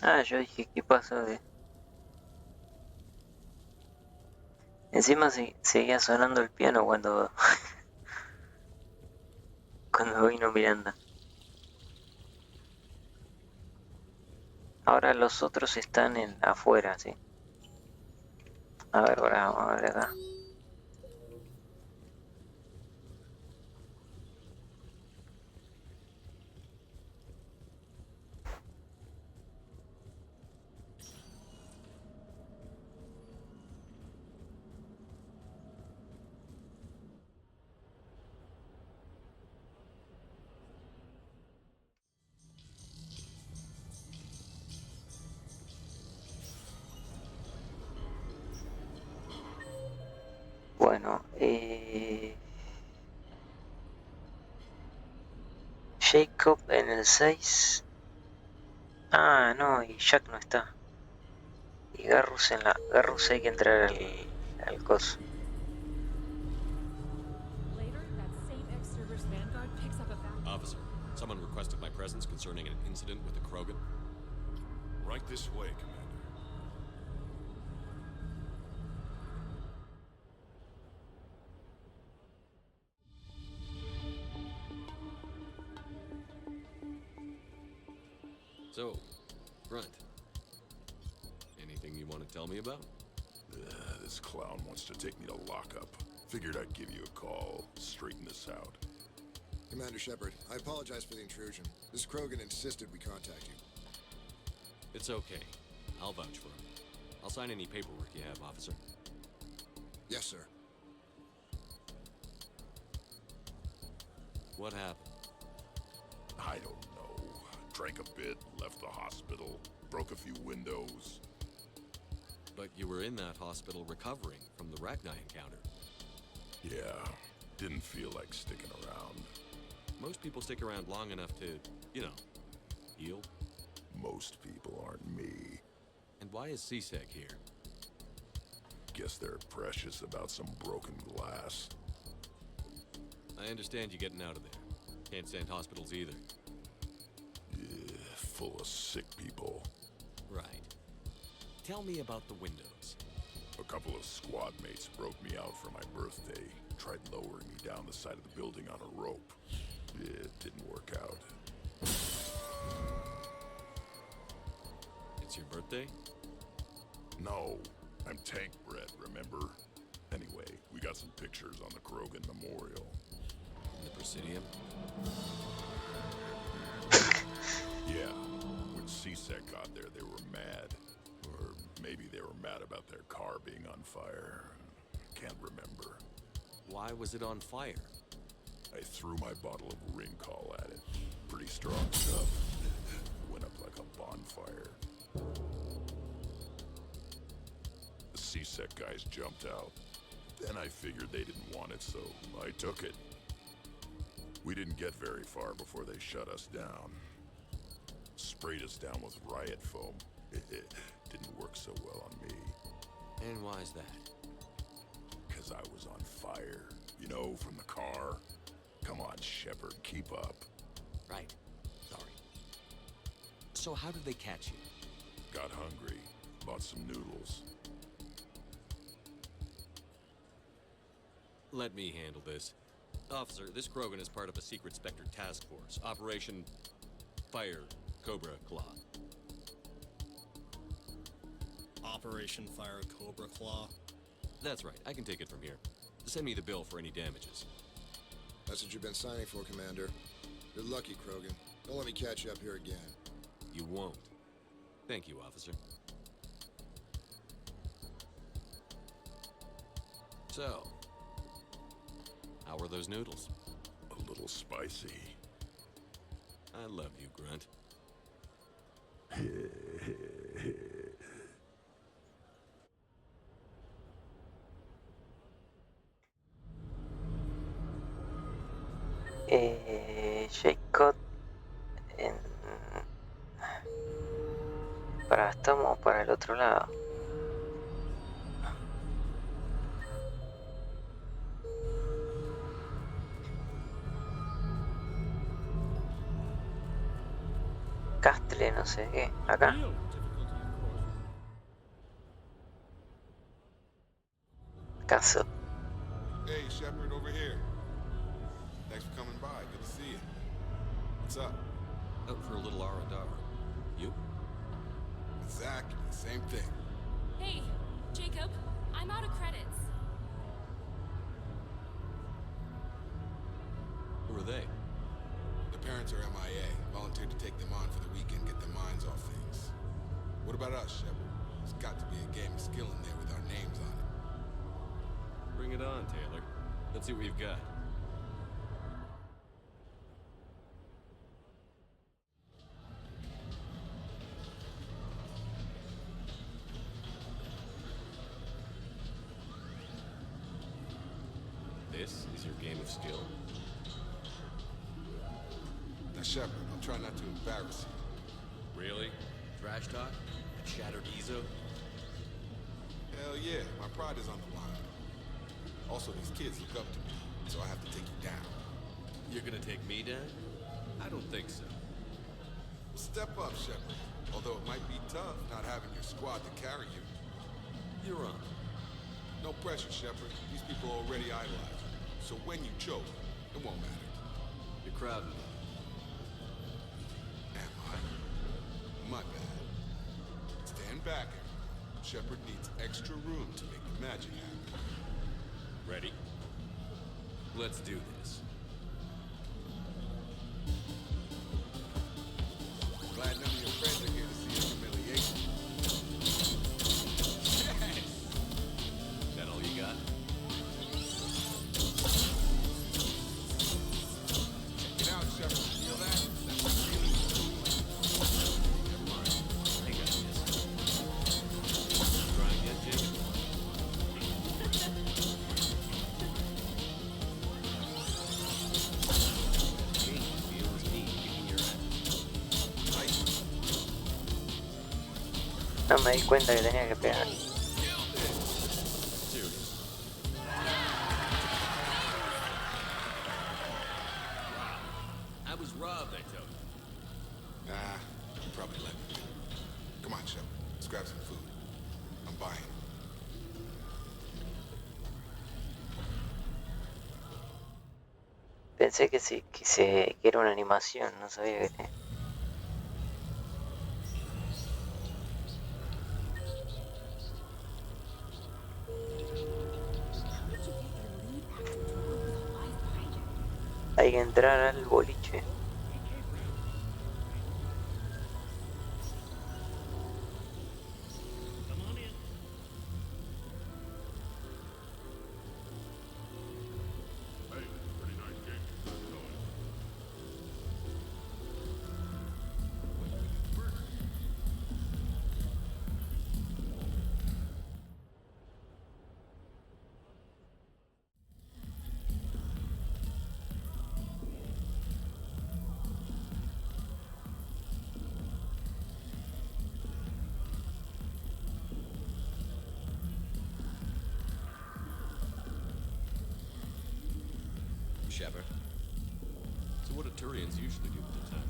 Ah, yo dije, ¿qué pasó de...? Encima seguía sonando el piano cuando... cuando vino Miranda. Ahora los otros están afuera, ¿sí? A ver, ahora vamos a ver acá. Bueno, Jacob en el 6. Ah, no, y Jack no está. Y Garrus en la... Garrus hay que entrar al coso. Later, that same ex-Cerberus Vanguard picks up a Officer, someone requested my presence concerning an incident with the Krogan. Right this way, Commander. So, Grunt, anything you want to tell me about? This clown wants to take me to lockup. Figured I'd give you a call, straighten this out. Commander Shepard, I apologize for the intrusion. This Krogan insisted we contact you. It's okay. I'll vouch for him. I'll sign any paperwork you have, officer. Yes, sir. What happened? I don't know. Drank a bit, left the hospital, broke a few windows. But you were in that hospital recovering from the Rachni encounter. Yeah, didn't feel like sticking around. Most people stick around long enough to, you know, heal. Most people aren't me. And why is Ezezsg here? Guess they're precious about some broken glass. I understand you getting out of there. Can't stand hospitals either. Yeah, full of sick people. Right. Tell me about the windows. A couple of squad mates broke me out for my birthday. Tried lowering me down the side of the building on a rope. It didn't work out. It's your birthday? No, I'm tank bred, remember? Anyway, we got some pictures on the Krogan Memorial. The Presidium? Yeah, when Ezezsg got there, they were mad. Or maybe they were mad about their car being on fire. Can't remember. Why was it on fire? I threw my bottle of Ringcall at it. Pretty strong stuff. Went up like a bonfire. The Ezezsg guys jumped out. Then I figured they didn't want it, so I took it. We didn't get very far before they shut us down. Sprayed us down with riot foam. It didn't work so well on me. And why's that? Because I was on fire. You know, from the car. Come on, Shepard, keep up. Right. Sorry. So how did they catch you? Got hungry. Bought some noodles. Let me handle this. Officer, this Krogan is part of a secret Spectre task force. Operation Fire Cobra Claw. Operation Fire Cobra Claw? That's right. I can take it from here. Send me the bill for any damages. That's what you've been signing for, Commander. You're lucky, Krogan. Don't let me catch you up here again. You won't. Thank you, officer. So, how were those noodles? A little spicy. I love you, Grunt. Jacob en... estamos para el otro lado. Castle, no sé qué, acá. Castle. Hey, Shepard, over here. Thanks for coming by. Good to see you. What's up? Out for a little R&R. You? Exactly. Same thing. Hey, Jacob. I'm out of credits. Who are they? The parents are MIA. Volunteered to take them on for the weekend, get their minds off things. What about us, Shepard? There's got to be a game of skill in there with our names on it. Bring it on, Taylor. Let's see what you've got. This is your game of skill? Now, Shepard, I'll try not to embarrass you. Really? Trash talk? A shattered Ezo? Hell yeah, my pride is on the line. Also, these kids look up to me, so I have to take you down. You're gonna take me down? I don't think so. Step up, Shepard. Although it might be tough not having your squad to carry you. You're on. No pressure, Shepard. These people already idolize you. So when you choke, it won't matter. You're crowding. Am I? My bad. Stand back. Shepard needs extra room to make the magic happen. Ready? Let's do this. Glad none of your friends are here to see your humiliation. Yes! Is that all you got? Check it out, Shepard. Feel that? That's a feeling. Never mind. I got this. Trying yet, Jacob? No me di cuenta que tenía que pegar. I was robbed, I tell you. Nah, you probably let me. Come on, Shepard. Let's grab some food. I'm buying. Pensé que sí, que era una animación, no sabía que... Hay que entrar al boliche. Shepard. So what do Turians usually do with the time?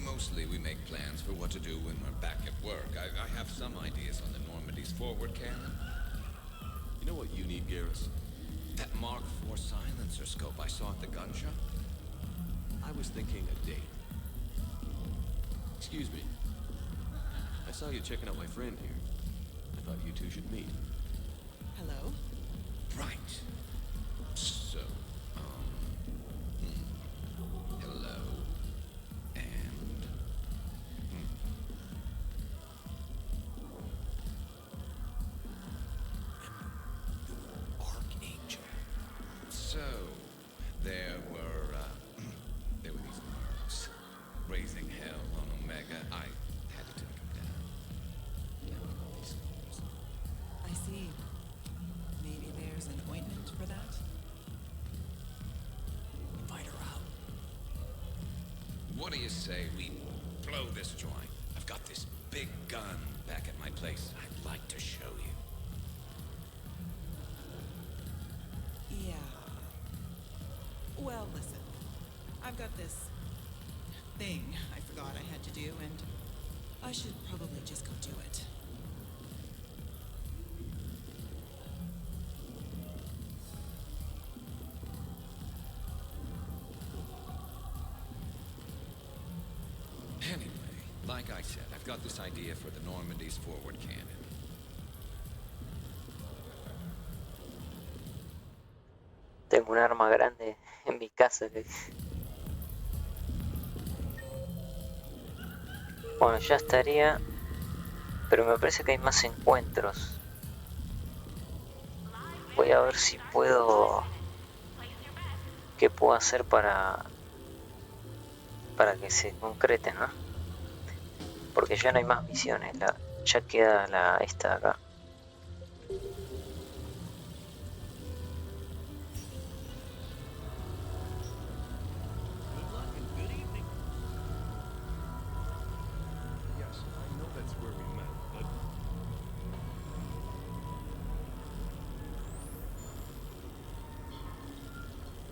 Mostly we make plans for what to do when we're back at work. I have some ideas on the Normandy's forward cannon. You know what you need, Garrus? That Mark IV silencer scope I saw at the gun shop? I was thinking a date. Excuse me. I saw you checking out my friend here. I thought you two should meet. Hello? Right. So, hello. And... Archangel. So, there were these mercs raising hell on Omega. I had to take them down. Now I got these scars. I see. Maybe there's an ointment for that? Invite her out. What do you say we blow this joint? I've got this big gun back at my place. I'd like to show you. Yeah. Well, listen. I've got this thing I forgot I had to do, and I should probably just go do it. Anyway, like I said, I've got this idea for the Normandy's forward cannon. Tengo un arma grande en mi casa. Bueno, ya estaría. Pero me parece que hay más encuentros. Voy a ver si puedo... ¿Qué puedo hacer para que se concreten, ¿no? Porque ya no hay más misiones. Ya queda esta de acá.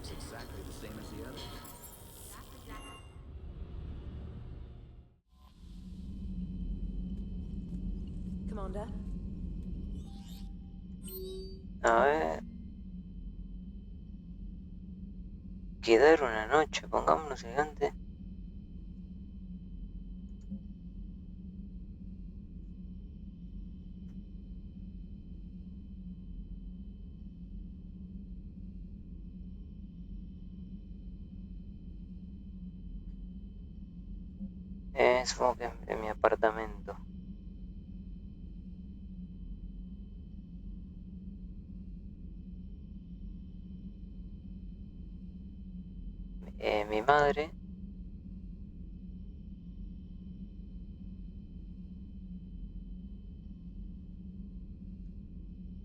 Exactly the same as the other. Commander? A ver... Quedar una noche, pongámonos gigante. Supongo que en mi apartamento. Mi madre.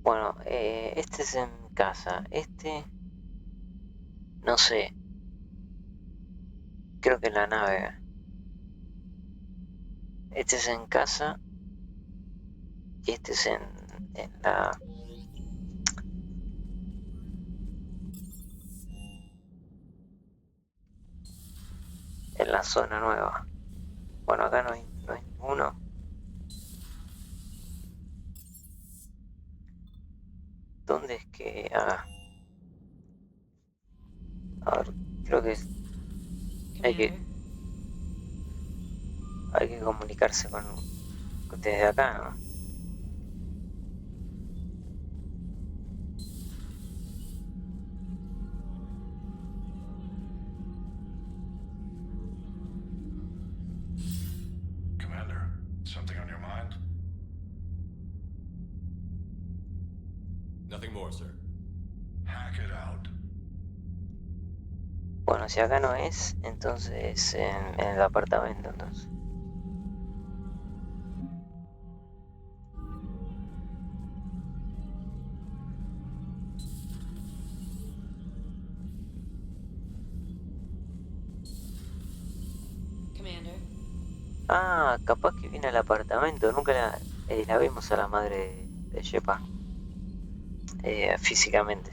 Bueno, este es en casa. Este... No sé. Creo que en la nave. Este es en casa. Y este es en la... En la zona nueva. Bueno, acá no hay ninguno. ¿Dónde es que...? A ver, creo que hay que comunicarse con desde acá, ¿no? Commander, something on your mind? Nothing more, sir. Hack it out. Bueno, si acá no es, entonces en el apartamento, entonces. Commander. Ah, capaz que viene al apartamento. Nunca la vimos a la madre de Shepard. Físicamente.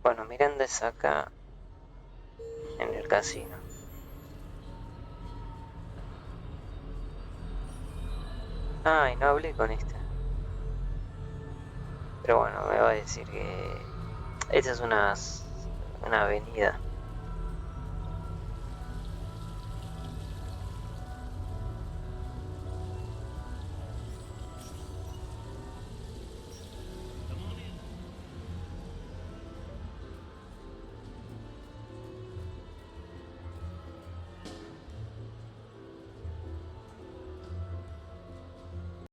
Bueno, Miranda es acá en el casino. Ay, no hablé con esta. Pero bueno, me va a decir que esta es una avenida.